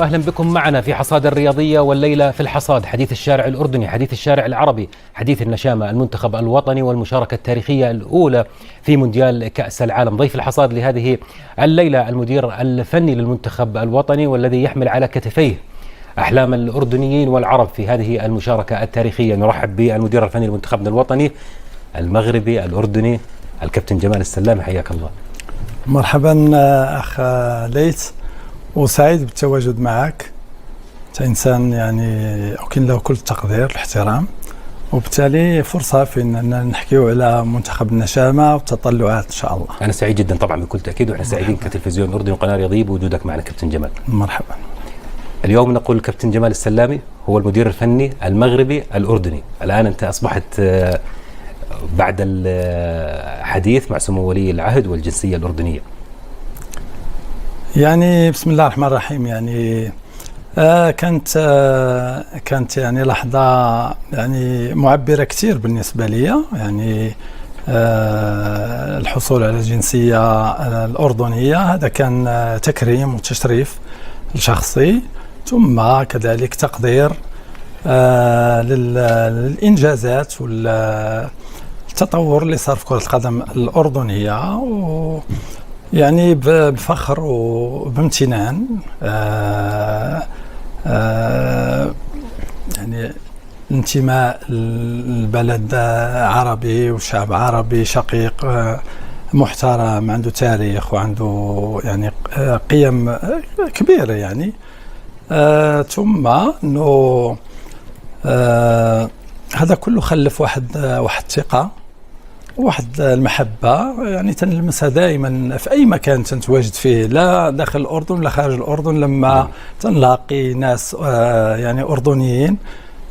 أهلا بكم معنا في حصاد الرياضية، والليلة في الحصاد حديث الشارع الأردني، حديث الشارع العربي، حديث النشامة، المنتخب الوطني والمشاركة التاريخية الأولى في مونديال كأس العالم. ضيف الحصاد لهذه الليلة المدير الفني للمنتخب الوطني، والذي يحمل على كتفيه أحلام الأردنيين والعرب في هذه المشاركة التاريخية. نرحب بالمدير الفني لمنتخبنا الوطني المغربي الأردني الكابتن جمال السلامي، حياك الله. مرحبا أخ ليث، وسعيد بالتواجد معك. أنت إنسان يعني أكن له كل التقدير والاحترام، وبالتالي فرصة في أننا نحكيو على منتخب النشامة والتطلعات إن شاء الله. أنا سعيد جدا طبعا بكل تأكيد، وإحنا سعيدين كتلفزيون أردني وقناة رياضية بوجودك معنا كابتن جمال. مرحبا. اليوم نقول الكابتن جمال السلامي هو المدير الفني المغربي الأردني. الآن أنت أصبحت بعد الحديث مع سمو ولي العهد والجنسية الأردنية. يعني بسم الله الرحمن الرحيم. يعني كانت يعني لحظة يعني معبرة كثير بالنسبة لي. يعني الحصول على الجنسية الأردنية هذا كان تكريم وتشريف شخصي، ثم كذلك تقدير للإنجازات والتطور اللي صار في كرة القدم الأردنية، يعني بفخر وبامتنان. يعني انتماء البلد عربي وشعب عربي شقيق محترم، عنده تاريخ وعنده يعني قيم كبيرة يعني. ثم انه هذا كله خلف واحد ثقة، واحد المحبة، يعني تنلمسها دائما في أي مكان تنتواجد فيه، لا داخل الأردن ولا خارج الأردن. لما تنلاقي ناس يعني أردنيين،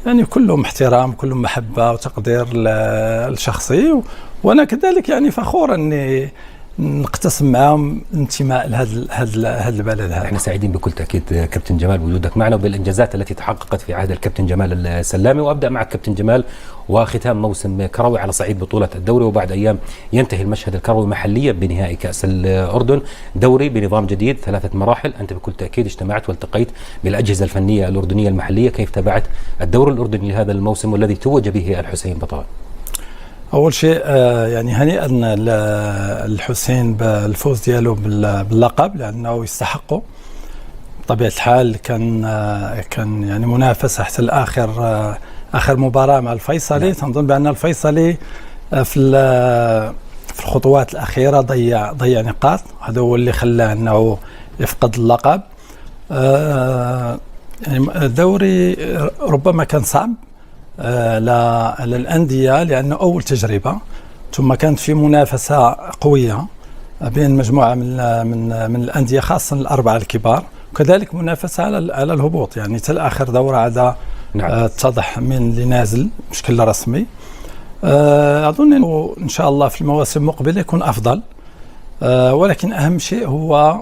يعني كلهم احترام، كلهم محبة وتقدير الشخصي، وأنا كذلك يعني فخور أني نقتسم معهم انتماء لهذا البلد هذا. احنا سعيدين بكل تأكيد كابتن جمال بوجودك معنا وبالإنجازات التي تحققت في عهد الكابتن جمال السلامي. وأبدأ معك كابتن جمال، وختام موسم كروي على صعيد بطولة الدوري، وبعد أيام ينتهي المشهد الكروي محليا بنهائي كأس الأردن، دوري بنظام جديد 3 مراحل. أنت بكل تأكيد اجتمعت والتقيت بالأجهزة الفنية الأردنية المحلية، كيف تابعت الدور الأردني لهذا الموسم والذي توج به الحسين بطلا؟ أول شيء يعني هنيئا الحسين بالفوز ديالو باللقب، لأنه يستحقه بطبيعة الحال. كان يعني منافسة حتى الآخر، آخر مباراة مع الفيصلي. تنظن بأن الفيصلي في الخطوات الأخيرة ضيع نقاط، هذا هو اللي خلاه أنه يفقد اللقب. يعني الدوري ربما كان صعب للأندية لأنه أول تجربة، ثم كانت في منافسة قوية بين مجموعة من الأندية، خاصة الأربعة الكبار، وكذلك منافسة على الهبوط. يعني حتى آخر دورة عاد اتضح من اللي نازل بشكل رسمي. أظن أنه إن شاء الله في المواسم المقبلة يكون أفضل، ولكن أهم شيء هو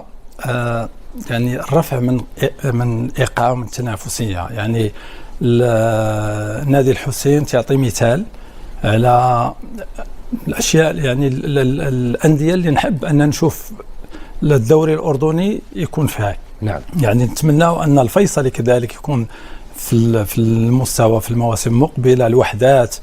يعني الرفع من إيقاع ومن التنافسية. يعني نادي الحسين تعطي مثال على الأشياء، يعني الأندية اللي نحب أن نشوف الدوري الأردني يكون فيها. نعم. يعني نتمنى أن الفيصلي كذلك يكون في المستوى في المواسم المقبلة، الوحدات،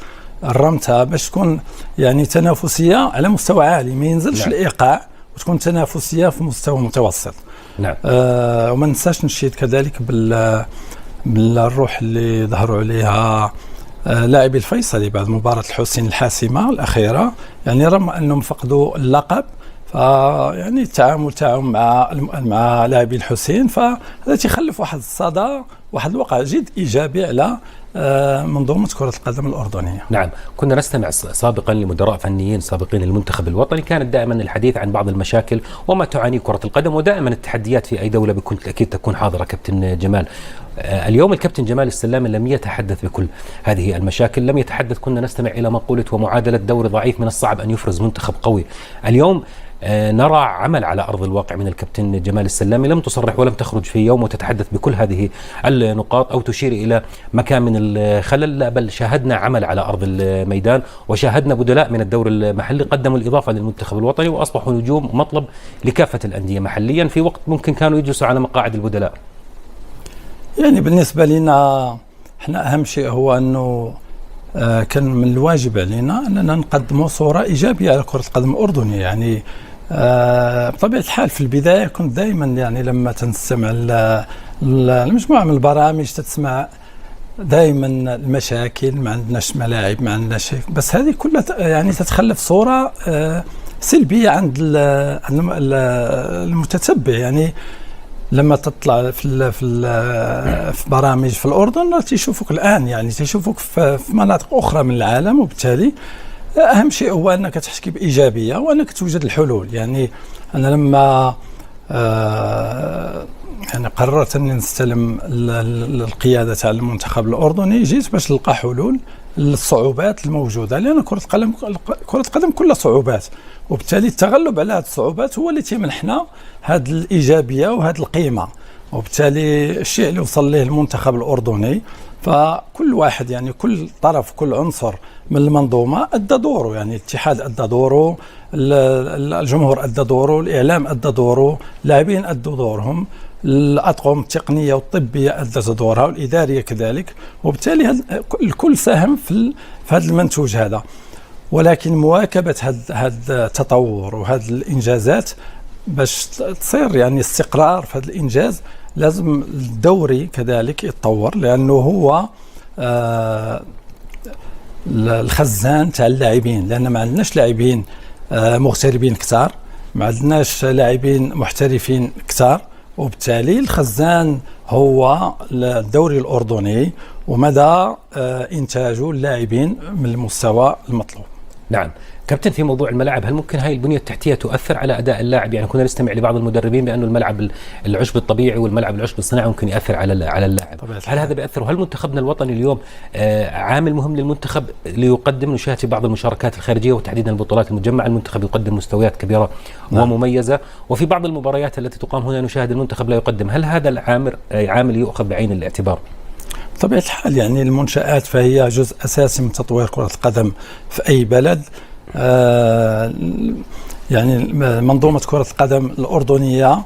الرمتة، باش تكون يعني تنافسية على مستوى عالي، ما ينزلش الإيقاع، وتكون تنافسية في مستوى متوسط. نعم. وما ننساش نشيد كذلك بالروح اللي ظهروا عليها لاعبي الفيصلي بعد مباراة الحسين الحاسمة الأخيرة. يعني رغم أنهم فقدوا اللقب، فيعني التعامل تاعهم مع لاعبي الحسين، فهذا تيخلف واحد الصدى، واحد الوقع جد إيجابي على منظومة كرة القدم الأردنية. نعم. كنا نستمع سابقا لمدراء فنيين سابقين للمنتخب الوطني، كانت دائما الحديث عن بعض المشاكل وما تعانيه كرة القدم، ودائما التحديات في أي دولة بكل تأكيد تكون حاضرة. كابتن جمال، اليوم الكابتن جمال السلامي لم يتحدث بكل هذه المشاكل، لم يتحدث. كنا نستمع إلى مقولة ومعادلة دوري ضعيف من الصعب أن يفرز منتخب قوي. اليوم نرى عمل على أرض الواقع من الكابتن جمال السلامي، لم تصرح ولم تخرج في يوم وتتحدث بكل هذه النقاط أو تشير إلى مكان من الخلل، لا بل شاهدنا عمل على أرض الميدان، وشاهدنا بدلاء من الدور المحلي قدموا الإضافة للمنتخب الوطني وأصبحوا نجوم مطلب لكافة الأندية محليا، في وقت ممكن كانوا يجلسوا على مقاعد البدلاء. يعني بالنسبة لنا احنا أهم شيء هو أنه كان من الواجب علينا أننا نقدموا صورة إيجابية على كرة القدم الأردنية. يعني بطبيعة الحال في البداية كنت دائما يعني لما تستمع المجموعة من البرامج تسمع دائما المشاكل، ما عندناش ملاعب، ما عندناش، بس هذه كلها يعني تتخلف صورة سلبية عند المتتبع. يعني لما تطلع في برامج في الأردن تشوفوك الآن، يعني تشوفوك في مناطق أخرى من العالم، وبالتالي أهم شيء هو أنك تحكي بإيجابية وأنك توجد الحلول. يعني أنا لما يعني قررت أني نستلم القيادة على المنتخب الأردني، جيت باش نلقى حلول للصعوبات الموجودة، لأن كرة القدم كلها صعوبات، وبالتالي التغلب على هذه الصعوبات هو اللي تيمنحنا هذه الإيجابية وهذه القيمة. وبالتالي الشيء اللي وصل له المنتخب الأردني، فكل واحد يعني كل طرف كل عنصر من المنظومة أدى دوره. يعني الاتحاد أدى دوره، الجمهور أدى دوره، الإعلام أدى دوره، اللاعبين أدوا دورهم، الأطقم التقنية والطبية أدت دورها، والإدارية كذلك، وبالتالي الكل ساهم في هذا المنتوج هذا. ولكن مواكبة هذا التطور وهذه الإنجازات باش تصير يعني استقرار في هذا الإنجاز، لازم الدوري كذلك يتطور، لأنه هو الخزان تاع اللاعبين، لأن ما عندناش لاعبين مغتربين كثار، ما عندناش لاعبين محترفين كثار، وبالتالي الخزان هو الدوري الأردني ومدى إنتاجه اللاعبين من المستوى المطلوب. نعم كابتن، في موضوع الملاعب، هل ممكن هاي البنية التحتية تؤثر على أداء اللاعب؟ يعني كنا نستمع لبعض المدربين بأنه الملعب العشب الطبيعي والملعب العشب الصناعي ممكن يأثر على اللاعب، هل هذا بيأثر؟ وهل منتخبنا الوطني اليوم عامل مهم للمنتخب ليقدم؟ نشاهد في بعض المشاركات الخارجية وتحديدا البطولات المجمعة المنتخب يقدم مستويات كبيرة ومميزة، وفي بعض المباريات التي تقام هنا نشاهد المنتخب لا يقدم. هل هذا عامل يؤخذ بعين الاعتبار؟ بطبيعة الحال يعني المنشآت فهي جزء أساسي من تطوير كرة القدم في أي بلد. يعني منظومة كرة القدم الأردنية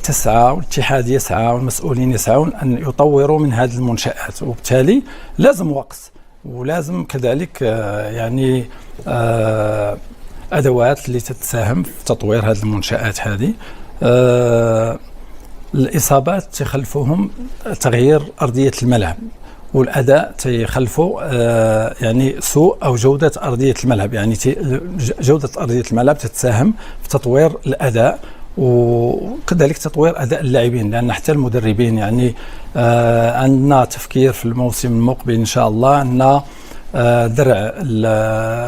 تسعى، والاتحاد يسعى، والمسؤولين يسعون أن يطوروا من هذه المنشآت، وبالتالي لازم وقت، ولازم كذلك يعني أدوات اللي تتساهم في تطوير هذه المنشآت هذه. الإصابات تخلفهم تغيير أرضية الملعب، والأداء تخلفه يعني سوء أو جودة أرضية الملعب. يعني جودة أرضية الملعب تتساهم في تطوير الأداء وكذلك تطوير أداء اللاعبين، لأن حتى المدربين يعني عندنا تفكير في الموسم المقبل إن شاء الله أن درع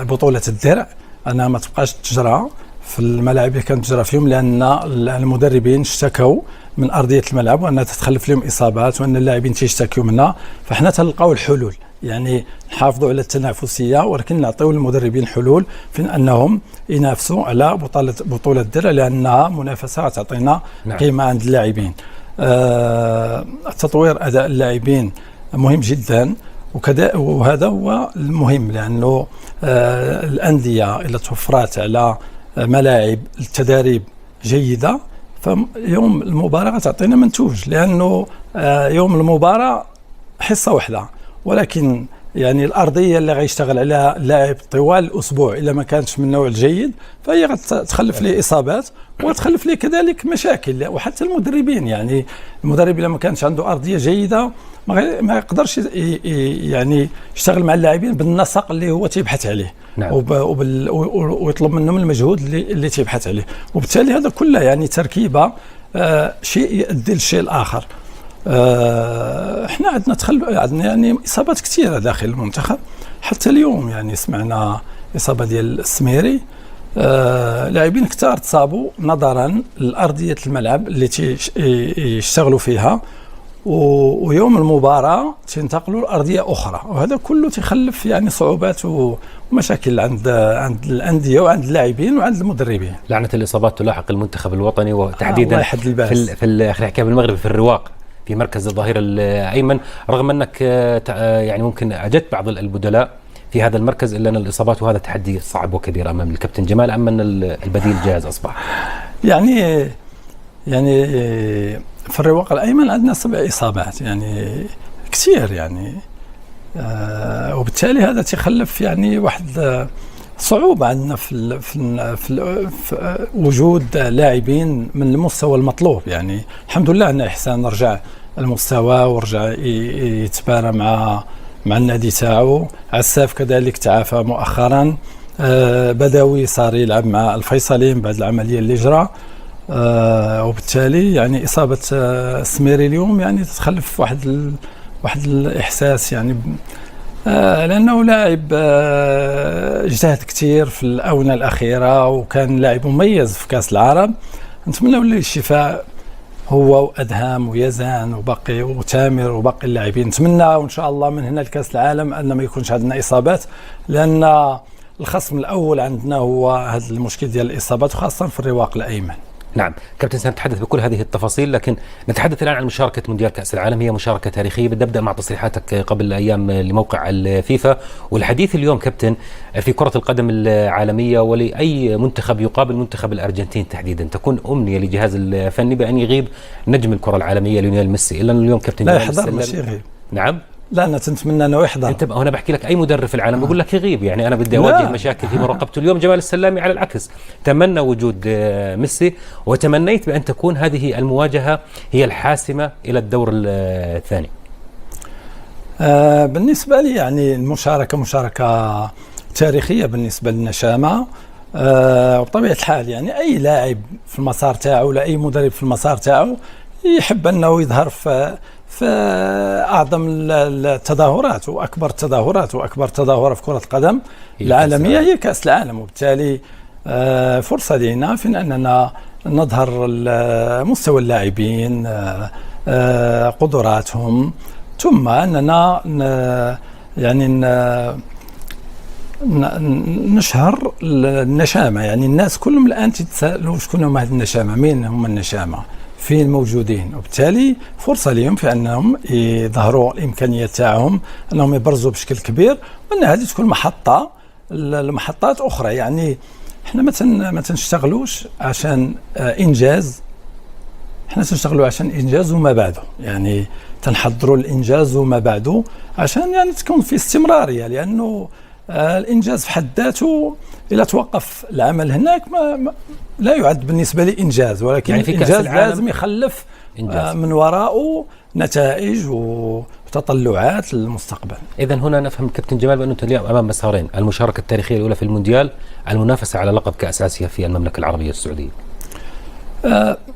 بطولة الدرع أنها ما تبقاش تجرى في الملاعب اللي كانت تجرى فيهم، لأن المدربين اشتكوا من أرضية الملعب وأنها تتخلف لهم إصابات وأن اللاعبين تيشتكوا منها. فإحنا تلقاو الحلول، يعني نحافظوا على التنافسية ولكن نعطيو المدربين حلول في أنهم ينافسوا على بطولة الدرع، لأنها منافسة تعطينا قيمة عند اللاعبين. تطوير أداء اللاعبين مهم جدا، وهذا هو المهم، لأنه الأندية إذا توفرت على ملاعب التدريب جيدة فيوم المباراة تعطينا منتوج، لأنه يوم المباراة حصة واحدة، ولكن يعني الأرضية اللي غيشتغل عليها اللاعب طوال الأسبوع إلا ما كانتش من النوع الجيد فهي غتخلف ليه إصابات وتخلف ليه كذلك مشاكل. وحتى المدربين، يعني المدرب إلا ما كانش عنده أرضية جيدة ما يقدرش يعني يشتغل مع اللاعبين بالنسق اللي هو تيبحث عليه. نعم. ويطلب منهم المجهود اللي تيبحث عليه، وبالتالي هذا كله يعني تركيبة شيء يؤدي للشيء الآخر. احنا عندنا يعني إصابات كثيرة داخل المنتخب، حتى اليوم يعني سمعنا إصابة ديال السميري، لاعبين كثار تصابوا نظرا لأرضية الملعب اللي يشتغلوا فيها، ويوم المباراة تنتقلوا لأرضية أخرى، وهذا كله تخلف يعني صعوبات ومشاكل عند الأندية وعند اللاعبين وعند المدربين. لعنة الإصابات تلاحق المنتخب الوطني، وتحديدا في حكاية المغرب في الرواق في مركز الظهير الأيمن، رغم أنك يعني ممكن أجدت بعض البدلاء في هذا المركز، إلا أن الإصابات وهذا تحدي صعب وكبير أمام الكابتن جمال. أما أن البديل جاهز أصبح؟ يعني يعني في الرواق الأيمن عندنا 7 إصابات، يعني كثير يعني. وبالتالي هذا تخلف يعني واحد صعوبة عندنا في وجود لاعبين من المستوى المطلوب. يعني الحمد لله أن إحسان رجع المستوى ورجع يتبارى مع النادي تاعو. عساف كذلك تعافى مؤخرا. بدوي صار يلعب مع الفيصلي بعد العملية اللي جرى. وبالتالي يعني إصابة السميري اليوم يعني تتخلف واحد الإحساس، يعني لأنه لاعب اجتهد كثير في الآونة الأخيرة وكان لاعب مميز في كأس العرب. نتمنى له الشفاء هو وأدهم ويزان وباقي وتامر وباقي اللاعبين. نتمنى وإن شاء الله من هنا لكأس العالم أن ما يكونش عندنا إصابات، لأن الخصم الأول عندنا هو هذا المشكل ديال الإصابات، وخاصة في الرواق الأيمن. نعم كابتن، سنتحدث بكل هذه التفاصيل، لكن نتحدث الآن عن مشاركة مونديال كأس العالم. هي مشاركة تاريخية. بدي أبدأ مع تصريحاتك قبل أيام لموقع الفيفا، والحديث اليوم كابتن في كرة القدم العالمية ولأي منتخب يقابل منتخب الأرجنتين تحديدا تكون أمنية لجهاز الفني بأن يغيب نجم الكرة العالمية ليونيل ميسي، إلا اليوم كابتن لا يحضر ماشي يغيب. نعم لا أنا تنتمنى أنه يحضر. أنت أنا بحكي لك أي مدرب في العالم بقول لك يغيب، يعني أنا بدي أواجه مشاكل في مراقبته. اليوم جمال السلامي على العكس تمنى وجود ميسي، وتمنيت بأن تكون هذه المواجهة هي الحاسمة إلى الدور الثاني. بالنسبة لي يعني المشاركة مشاركة تاريخية بالنسبة للنشامة. وبطبيعة الحال يعني أي لاعب في المسار تاعه ولا أي مدرب في المسار تاعه يحب أنه يظهر في أعظم التظاهرات وأكبر التظاهرات، وأكبر تظاهرة في كرة القدم العالمية هي كأس العالم. وبالتالي فرصة لنا في أننا نظهر مستوى اللاعبين، قدراتهم، ثم أننا يعني نشهر النشامة. يعني الناس كلهم الآن تتساءلوا شكون هم هذه النشامة، مين هم النشامة، فين الموجودين. وبالتالي فرصة لهم في أنهم يظهروا الإمكانيات تاعهم، أنهم يبرزوا بشكل كبير، وأن هذه تكون محطة لمحطات أخرى. يعني احنا ما تنشتغلوش عشان إنجاز، احنا تنشتغلوا عشان إنجاز وما بعده. يعني تنحضروا الإنجاز وما بعده عشان يعني تكون في استمرارية، لأنه الإنجاز في حد ذاته إذا توقف العمل هناك لا يعد بالنسبة لي إنجاز، ولكن يعني الإنجاز لازم يخلف من وراءه نتائج وتطلعات للمستقبل. إذن هنا نفهم كابتن جمال بأنه اليوم أمام مسارين: المشاركة التاريخية الأولى في المونديال، المنافسة على لقب كأس آسيا في المملكة العربية السعودية.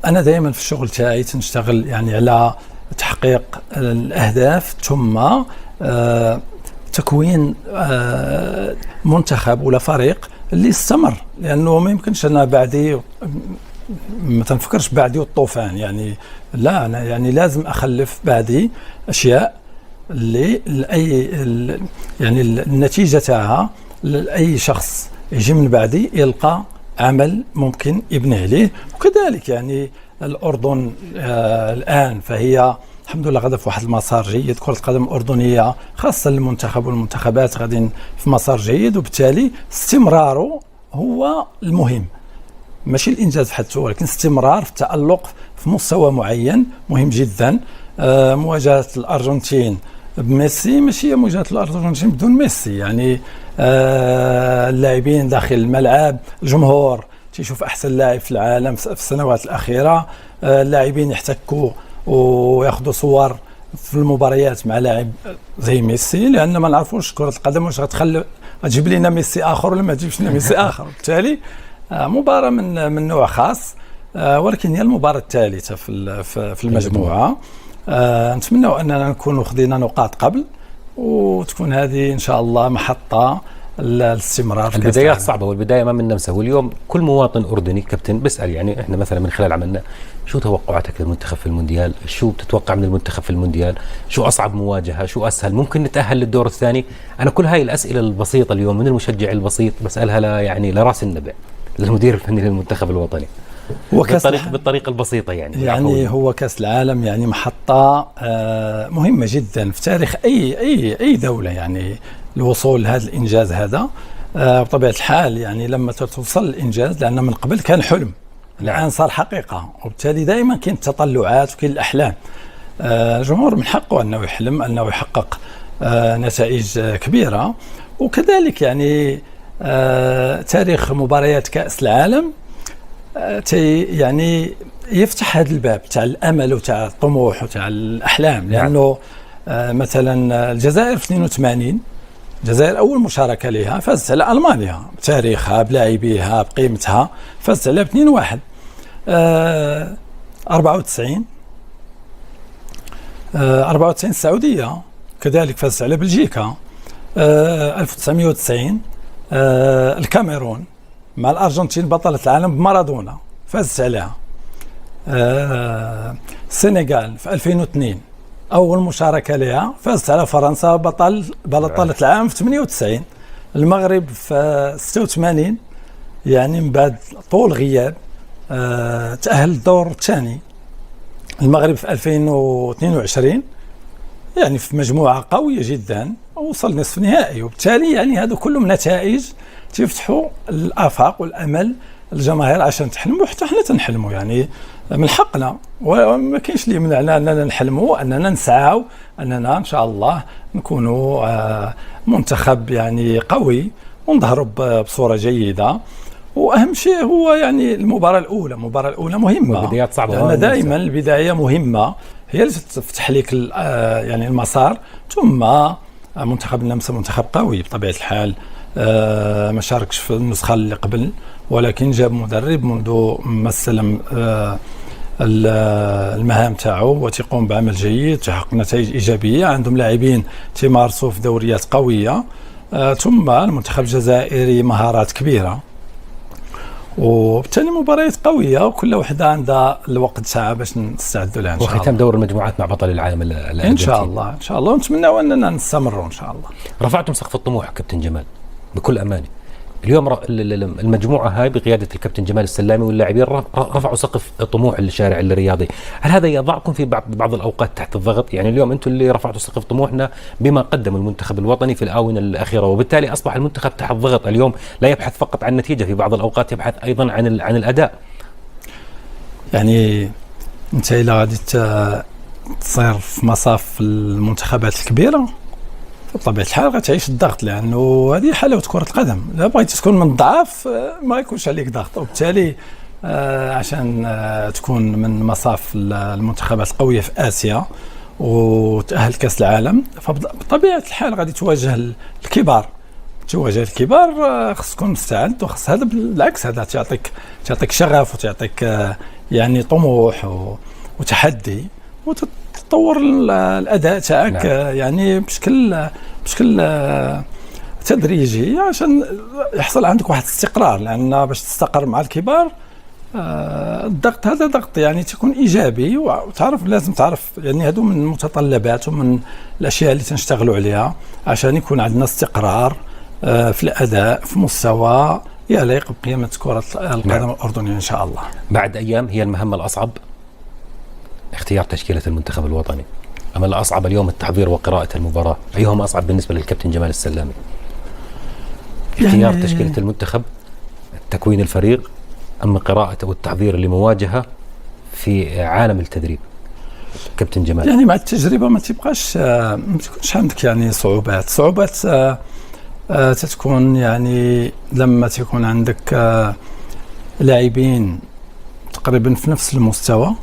أنا دائما في الشغل تاعي تنشتغل يعني على تحقيق الأهداف، ثم تكوين منتخب ولا فريق اللي يستمر، لأنه ما يمكنش أنا بعدي ما تنفكرش بعدي والطوفان. يعني لا، أنا يعني لازم أخلف بعدي أشياء اللي يعني النتيجة تاعها أي شخص يجي من بعدي يلقى عمل ممكن يبني عليه. وكذلك يعني الأردن الآن فهي الحمد لله غدا في واحد المسار جيد. كرة القدم الأردنية خاصة المنتخب والمنتخبات غادين في مسار جيد، وبالتالي استمراره هو المهم، ماشي الإنجاز حتى، ولكن استمرار في التألق في مستوى معين مهم جدا. مواجهة الأرجنتين بميسي ماشي هي مواجهة الأرجنتين بدون ميسي. يعني اللاعبين داخل الملعب، الجمهور تيشوف أحسن لاعب في العالم في السنوات الأخيرة. اللاعبين يحتكوا وياخذوا صور في المباريات مع لاعب زي ميسي، لأن ما نعرفوش كرة القدم واش غتجيب لنا ميسي آخر ولا ما تجيبش لنا ميسي آخر. بالتالي مباراة من نوع خاص، ولكن هي المباراة الثالثة في المجموعة. نتمنى أننا نكون خدينا نقاط قبل، وتكون هذه إن شاء الله محطة الاستمرار. البدايات صعبة والبداية ما من نمسه. واليوم كل مواطن أردني كابتن بيسأل، يعني إحنا مثلا من خلال عملنا، شو توقعاتك للمنتخب في المونديال؟ شو بتتوقع من المنتخب في المونديال؟ شو أصعب مواجهة؟ شو أسهل؟ ممكن نتأهل للدور الثاني؟ أنا كل هاي الأسئلة البسيطة اليوم من المشجع البسيط بسألها يعني لراس النبع، للمدير الفني للمنتخب الوطني، بالطريقة البسيطة. يعني هو كأس العالم يعني محطة مهمة جدا في تاريخ أي دولة، يعني الوصول لهذا الإنجاز هذا. بطبيعة الحال يعني لما توصل الإنجاز، لأن من قبل كان حلم، الآن صار حقيقة، وبالتالي دائما كاين التطلعات وكاين الأحلام. الجمهور من حقه أنه يحلم، أنه يحقق نتائج كبيرة. وكذلك يعني تاريخ مباريات كأس العالم يعني يفتح هذا الباب تاع الأمل وتاع الطموح وتاع الأحلام. لأنه مثلا الجزائر في 82، الجزائر أول مشاركة لها فازت على ألمانيا بتاريخها بلاعبيها بقيمتها، فازت على 2-1. 94 السعودية كذلك فازت على بلجيكا. 1990 الكاميرون مع الأرجنتين بطلة العالم بمارادونا فازت عليها. السنغال في 2002 أول مشاركة لها فازت على فرنسا بطلة العالم في 98. المغرب في 86 يعني من بعد طول غياب تأهل الدور الثاني. المغرب في 2022 يعني في مجموعة قوية جدا وصل نصف نهائي. وبالتالي يعني هذا كله من نتائج تفتحوا الآفاق والأمل الجماهير عشان تحلموا، وحتى احنا تنحلموا يعني من حقنا، وما كاينش اللي يمنعنا اننا نحلموا، اننا نسعوا اننا ان شاء الله نكونوا منتخب يعني قوي ونظهروا بصورة جيدة. واهم شيء هو يعني المباراة الأولى مهمة، والبدايات صعبة لأن دائما البداية مهمة، هي اللي تفتح لك يعني المسار. ثم منتخب النمسا منتخب قوي بطبيعة الحال، ما شاركش في النسخة اللي قبل، ولكن جاب مدرب منذ ما استلم المهام تاعو وتقوم بعمل جيد، تحقق نتائج إيجابية، عندهم لاعبين تمارسوا في دوريات قوية. ثم المنتخب الجزائري مهارات كبيرة، وبالتالي مباريات قوية وكل وحدة عندها الوقت ساعة باش نستعدوا لها إن شاء الله. وختام دور المجموعات مع بطل العالم إن شاء الله إن شاء الله، ونتمنى أننا نستمروا إن شاء الله. رفعتم سقف الطموح كابتن جمال بكل أمانة. اليوم المجموعة هاي بقيادة الكابتن جمال السلامي واللاعبين رفعوا سقف طموح الشارع الرياضي. هل هذا يضعكم في بعض الأوقات تحت الضغط؟ يعني اليوم أنتم اللي رفعتوا سقف طموحنا بما قدم المنتخب الوطني في الآونة الأخيرة، وبالتالي أصبح المنتخب تحت ضغط اليوم، لا يبحث فقط عن نتيجة، في بعض الأوقات يبحث أيضا عن الأداء. يعني أنت إلا غادي تصير في مصاف المنتخبات الكبيرة بطبيعة الحال غتعيش الضغط، لأنه هذه حلاوة كرة القدم. لا بغيتي تكون من الضعاف ما يكونش عليك ضغط، وبالتالي عشان تكون من مصاف المنتخبات القوية في آسيا وتأهل كأس العالم، فبطبيعة الحال غادي تواجه الكبار. خص تكون مستعد، وخص هذا بالعكس هذا تعطيك شغف وتعطيك يعني طموح وتحدي، وتطور الأداء تاعك يعني بشكل تدريجي عشان يحصل عندك واحد الاستقرار. لأن باش تستقر مع الكبار الضغط هذا ضغط يعني تكون إيجابي، وتعرف لازم تعرف يعني هذو من المتطلبات ومن الأشياء اللي تنشتغلوا عليها عشان يكون عندنا استقرار في الأداء في مستوى يليق بقيمة كرة القدم الأردنية إن شاء الله. بعد أيام هي المهمة الأصعب اختيار تشكيلة المنتخب الوطني، أما الأصعب اليوم التحضير وقراءة المباراة، أيهما أصعب بالنسبة للكابتن جمال السلامي؟ اختيار يعني تشكيلة المنتخب، تكوين الفريق، أما قراءة والتحضير لمواجهة في عالم التدريب؟ كابتن جمال يعني مع التجربة ما تكونش عندك يعني صعوبات تتكون يعني لما تكون عندك لاعبين تقريبا في نفس المستوى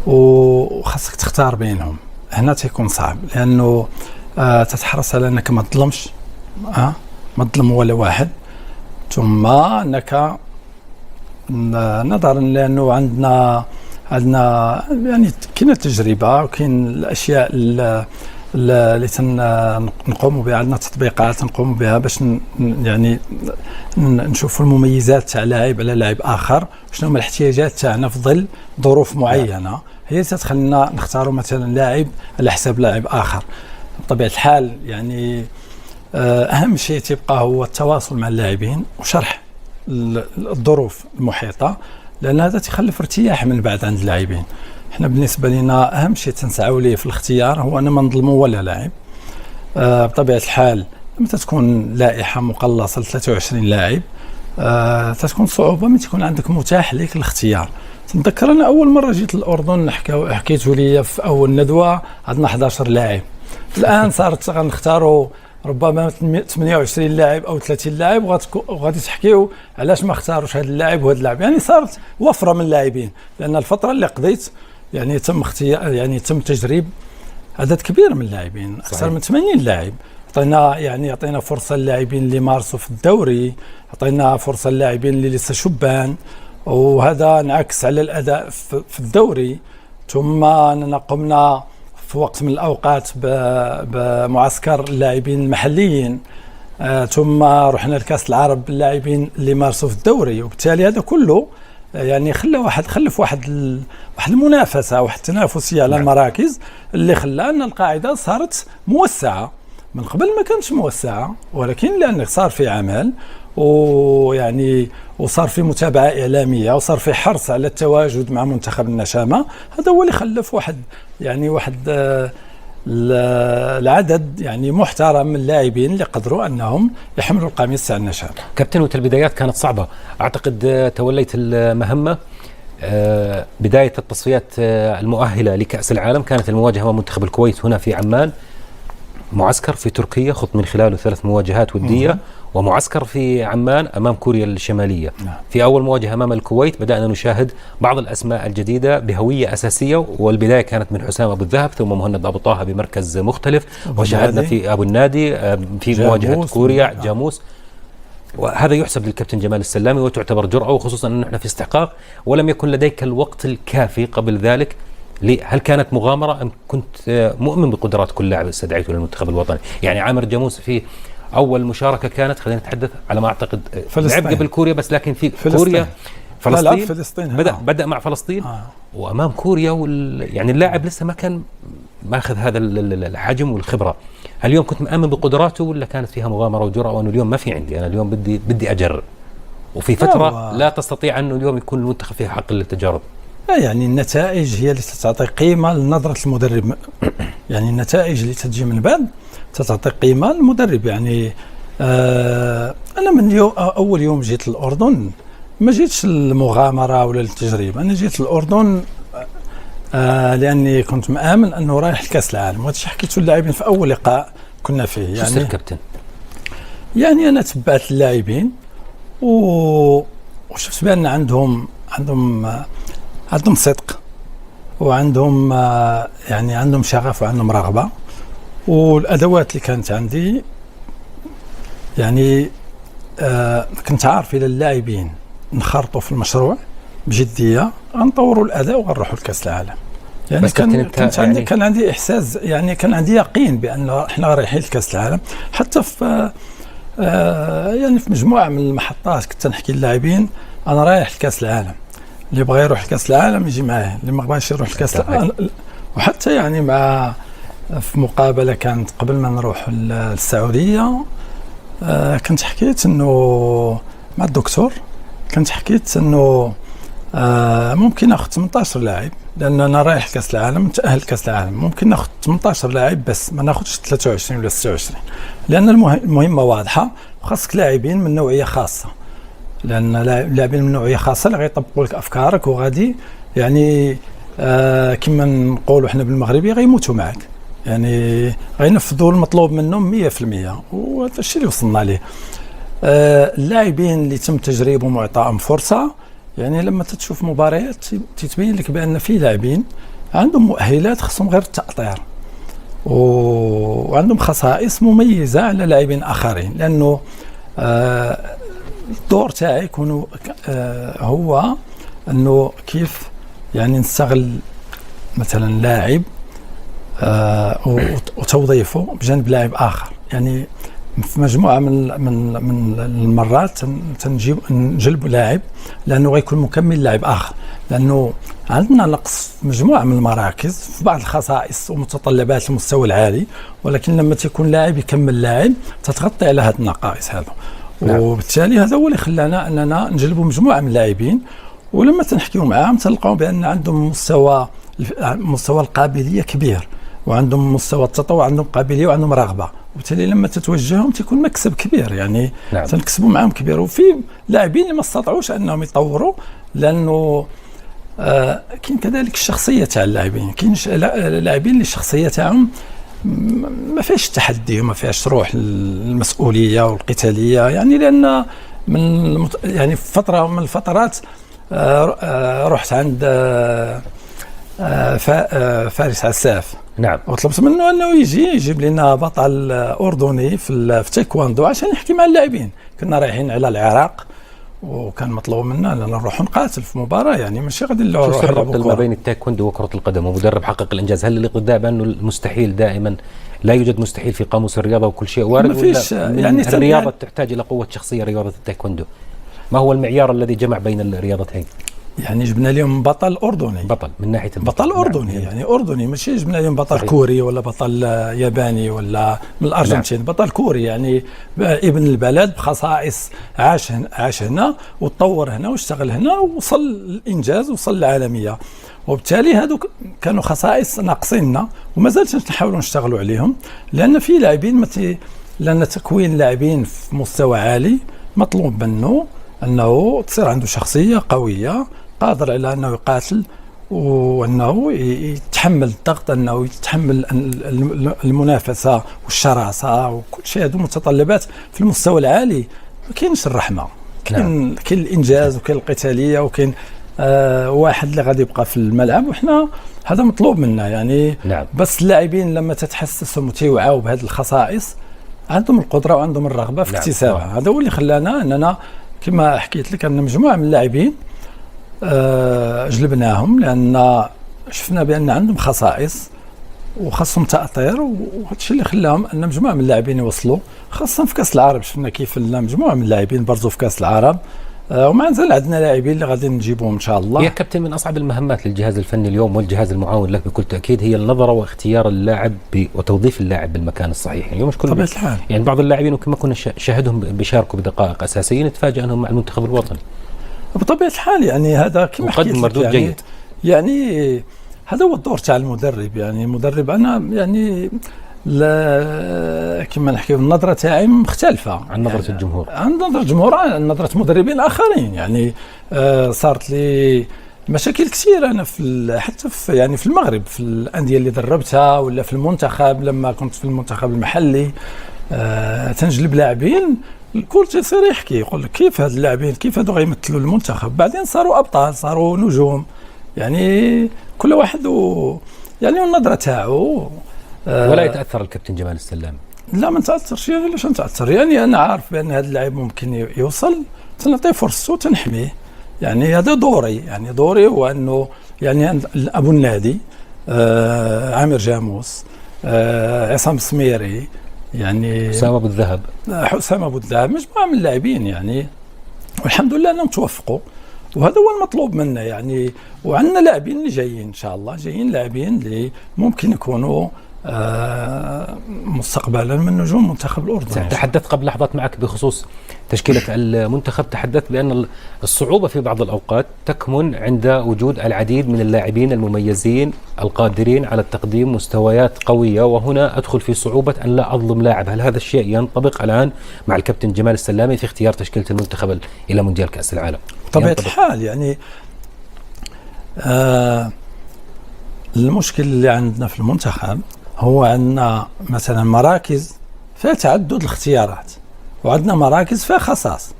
وخاصك تختار بينهم، هنا تيكون صعب، لأنه تتحرص على أنك ما تظلمش ما تظلم ولا واحد، ثم أنك نظرا لأنه عندنا يعني كاين التجربة وكاين الأشياء اللي نقوم بها، عندنا تطبيقات نقوم بها باش يعني نشوف المميزات تاع لاعب على لاعب آخر، شنو هما الاحتياجات تاعنا في ظل ظروف معينة، هي تتخلينا نختاروا مثلا لاعب على حساب لاعب آخر. بطبيعة الحال يعني أهم شيء تبقى هو التواصل مع اللاعبين وشرح الظروف المحيطة، لأن هذا تخلف ارتياح من بعد عند اللاعبين. احنا بالنسبة لنا أهم شيء تنسعوا ليه في الاختيار هو أن ما نظلموا ولا لاعب. بطبيعة الحال لما تكون لائحة مقلصة ل 23 لاعب تتكون صعوبه من تكون عندك متاح لك الاختيار. تنذكر انا اول مره جيت الاردن حكيتوا لي في اول ندوه عندنا 11 لاعب، الان صارت غنختاروا ربما 28 لاعب او 30 لاعب، وغادي تحكيوا علاش ما اختاروش هذا اللاعب وهذا اللاعب. يعني صارت وفره من اللاعبين، لان الفتره اللي قضيت يعني تم اختيار، يعني تم تجريب عدد كبير من اللاعبين، اكثر من 80 لاعب. عطينا فرصه للاعبين اللي مارسوا في الدوري، عطينا فرصه للاعبين اللي لسه شبان، وهذا انعكس على الاداء في الدوري. ثم اننا قمنا في وقت من الاوقات بمعسكر اللاعبين المحليين، ثم رحنا لكاس العرب باللاعبين اللي مارسوا في الدوري، وبالتالي هذا كله يعني خلف واحد المنافسه، واحد التنافسيه على المراكز، اللي خلى ان القاعده صارت موسعه. من قبل ما كانتش موسعه، ولكن لأنه صار في عمل ويعني وصار في متابعه اعلاميه، وصار في حرص على التواجد مع منتخب النشامه، هذا هو اللي خلف واحد العدد يعني محترم من اللاعبين اللي قدروا انهم يحملوا القميص تاع النشامه. كابتن، وانت البدايات كانت صعبه، اعتقد توليت المهمه بدايه التصفيات المؤهله لكاس العالم، كانت المواجهه مع منتخب الكويت هنا في عمان، معسكر في تركيا خض من خلاله 3 مواجهات وديه، ومعسكر في عمان امام كوريا الشماليه. في اول مواجهه امام الكويت بدانا نشاهد بعض الاسماء الجديده بهويه اساسيه، والبدايه كانت من حسام ابو الذهب ثم مهند ابو طه بمركز مختلف، وشاهدنا في ابو النادي في مواجهه كوريا جاموس. وهذا يحسب للكابتن جمال السلامي وتعتبر جرأة، وخصوصا أن احنا في استحقاق ولم يكن لديك الوقت الكافي قبل ذلك. هل كانت مغامرة أم كنت مؤمن بقدرات كل لاعب استدعيته للمنتخب الوطني؟ يعني عامر جاموس في أول مشاركة كانت، خلينا نتحدث على ما أعتقد لعب قبل كوريا، بس لكن في كوريا فلسطين بدأ مع فلسطين وأمام كوريا، يعني اللاعب لسه ما كان ماخذ هذا الحجم والخبرة. هل اليوم كنت مؤمن بقدراته ولا كانت فيها مغامرة وجرأة وأنه اليوم ما في عندي، أنا اليوم بدي أجرب، وفي فترة لا تستطيع أنه اليوم يكون المنتخب فيها حق للتجارب؟ يعني النتائج هي اللي تعطي قيمة لنظرة المدرب. يعني النتائج اللي تجي من بعد تعطي قيمة للمدرب. يعني أنا من أول يوم جيت الأردن ما جيتش المغامرة ولا التجربة، أنا جيت الأردن لأني كنت مآمن أنه رايح لكأس العالم، وهذا الشيء حكيته للاعبين في أول لقاء كنا فيه. يعني شو كابتن؟ يعني أنا تبعت اللاعبين وشفت بأن عندهم صدق، وعندهم يعني عندهم شغف وعندهم رغبة، والأدوات اللي كانت عندي يعني كنت عارف إلى اللاعبين نخرطوا في المشروع بجدية، غنطوروا الأداء وغنروحوا لكأس العالم. يعني كان عندي إحساس، يعني كان عندي يقين بأن احنا رايحين لكأس العالم. حتى في يعني في مجموعة من المحطات كنت نحكي للاعبين أنا رايح لكأس العالم، اللي بغى يروح لكأس العالم يجي معاه، اللي ما بغاش يروح لكأس العالم. وحتى يعني في مقابلة كانت قبل ما نروح للسعودية، كنت حكيت انه مع الدكتور، كنت حكيت انه ممكن ناخذ 18 لاعب، لان انا رايح لكأس العالم متأهل لكأس العالم، ممكن ناخذ 18 لاعب بس ما ناخذش 23 ولا 26، لان المهمة واضحة، وخاصك لاعبين من نوعية خاصة، لان لاعبين من نوعيه خاصه اللي غيطبقوا لك افكارك، وغادي يعني كما نقولوا احنا بالمغربي غيموتوا معك، يعني غينفذوا المطلوب منهم 100%، وهذا الشيء اللي وصلنا ليه. اللاعبين اللي تم تجريبهم واعطائهم فرصه، يعني لما تشوف مباريات تتبين لك بان في لاعبين عندهم مؤهلات خصهم غير التأطير، وعندهم خصائص مميزه على لاعبين اخرين، لانه الدور تاعي يكون هو انه كيف يعني نستغل مثلا لاعب وتوظيفه بجانب لاعب اخر. يعني في مجموعه من المرات نجلب لاعب لانه غيكون مكمل لاعب اخر، لانه عندنا نقص في مجموعه من المراكز في بعض الخصائص ومتطلبات المستوى العالي، ولكن لما تكون لاعب يكمل لاعب تتغطي على هذه النقائص هذا. وبالتالي هذا هو اللي خلانا اننا نجلبوا مجموعه من اللاعبين، ولما تنحكيوا معاهم تلقاو بان عندهم مستوى القابليه كبير، وعندهم مستوى التطوع، عندهم قابليه وعندهم رغبه، وبالتالي لما تتوجههم تيكون مكسب كبير، يعني نعم. تنكسبوا معهم كبير. وفي لاعبين اللي ما استطاعوش انهم يطوروا لانه كاين كذلك الشخصيه تاع اللاعبين. كاين لاعبين اللي الشخصيه تاعهم ما فيهاش التحدي وما فيهاش روح المسؤوليه والقتاليه، يعني لان يعني في فتره من الفترات رحت عند فارس عساف. نعم. وطلبت منه انه يجيب لنا بطل اردني في تايكواندو عشان يحكي مع اللاعبين. كنا رايحين على العراق وكان مطلوب منا ان نروح نقاتل في مباراه، يعني ماشي غادي نروح. شو سر الربط ما بين التايكوندو وكرة القدم ومدرب حقق الانجاز؟ هل الاقتداء بانه المستحيل دائما لا يوجد مستحيل في قاموس الرياضه وكل شيء وارد؟ ما فيش يعني الرياضه تحتاج الى قوه شخصيه، رياضه التايكوندو ما هو المعيار الذي جمع بين الرياضتين؟ يعني جبنا لهم بطل اردني، بطل من ناحيه بطل اردني. نعم. يعني اردني، ماشي جبنا لهم بطل صحيح. كوري ولا بطل ياباني ولا من الارجنتين. نعم. بطل كوري، يعني ابن البلد بخصائص، عاش هنا وتطور هنا واشتغل هنا ووصل الانجاز، وصل العالميه. وبالتالي هذوك كانوا خصائص ناقصيننا وما زالت نحاولوا نشتغلوا عليهم، لان في لاعبين لان تكوين لاعبين في مستوى عالي مطلوب منه انه تصير عنده شخصيه قويه قادر على انه يقاتل وانه يتحمل الضغط، انه يتحمل المنافسه والشراسه وكل شيء. هذو متطلبات في المستوى العالي. ما كاينش الرحمه، كاين الانجاز وكاين القتاليه وكاين واحد اللي غادي يبقى في الملعب، وحنا هذا مطلوب منا يعني. نعم. بس اللاعبين لما تتحسسهم وتيوعوا بهذه الخصائص عندهم القدره وعندهم الرغبه في اكتسابها. نعم. هذا هو اللي خلانا اننا كما حكيت لك ان مجموعه من اللاعبين جلبناهم، لان شفنا بان عندهم خصائص وخاصهم تاثير، وهذا الشيء اللي خلاهم ان مجموعه من اللاعبين يوصلوا، خاصه في كاس العرب. شفنا كيف مجموعه من اللاعبين برزوا في كاس العرب، وما نزال عندنا لاعبين اللي غادي نجيبهم ان شاء الله. يا كابتن، من اصعب المهمات للجهاز الفني اليوم والجهاز المعاون له بكل تاكيد هي النظره واختيار اللاعب وتوظيف اللاعب بالمكان الصحيح. يعني مش كل طبيعة الحال. يعني بعض اللاعبين وكما كنا شاهدهم بيشاركوا بدقائق اساسيه نتفاجئ انهم مع المنتخب الوطني. بطبيعه الحال يعني هذا كما حكيت مردود يعني جيد. يعني هذا هو الدور تاع المدرب. يعني المدرب انا يعني لا كما نحكي النظره تاعي مختلفه عن نظره الجمهور، عن نظره الجمهور، عن نظره مدربين اخرين. يعني صارت لي مشاكل كثيره انا حتى في يعني في المغرب في الانديه اللي دربتها ولا في المنتخب. لما كنت في المنتخب المحلي تنجلب لاعبين الكل تيصير يحكي يقول لك كيف هاد اللاعبين كيف هادو غيمثلوا المنتخب، بعدين صاروا ابطال صاروا نجوم. يعني كل واحد يعني النظره تاعو. ولا يتاثر الكابتن جمال السلامي؟ لا ما نتاثرش. يعني ليش نتاثر؟ يعني انا عارف بان هذا اللاعب ممكن يوصل، تنعطيه فرصته وتنحميه. يعني هذا دوري، يعني دوري هو انه يعني ابو النادي عامر جاموس، عصام السميري، يعني حسام ابو الذهب، مجموعه من اللاعبين يعني، والحمد لله انهم توفقوا، وهذا هو المطلوب منا يعني. وعندنا لاعبين اللي جايين ان شاء الله، جايين لاعبين اللي ممكن يكونوا مستقبلا من نجوم المنتخب الاردني. تحدثت قبل لحظات معك بخصوص تشكيله المنتخب، تحدثت بان الصعوبه في بعض الاوقات تكمن عند وجود العديد من اللاعبين المميزين القادرين على التقديم مستويات قويه، وهنا ادخل في صعوبه ان لا اظلم لاعب. هل هذا الشيء ينطبق الان مع الكابتن جمال السلامي في اختيار تشكيله المنتخب الى مونديال كاس العالم؟ طبيعه الحال يعني المشكل اللي عندنا في المنتخب هو عندنا مثلا مراكز فيها تعدد الاختيارات، وعندنا مراكز فيها خصاص،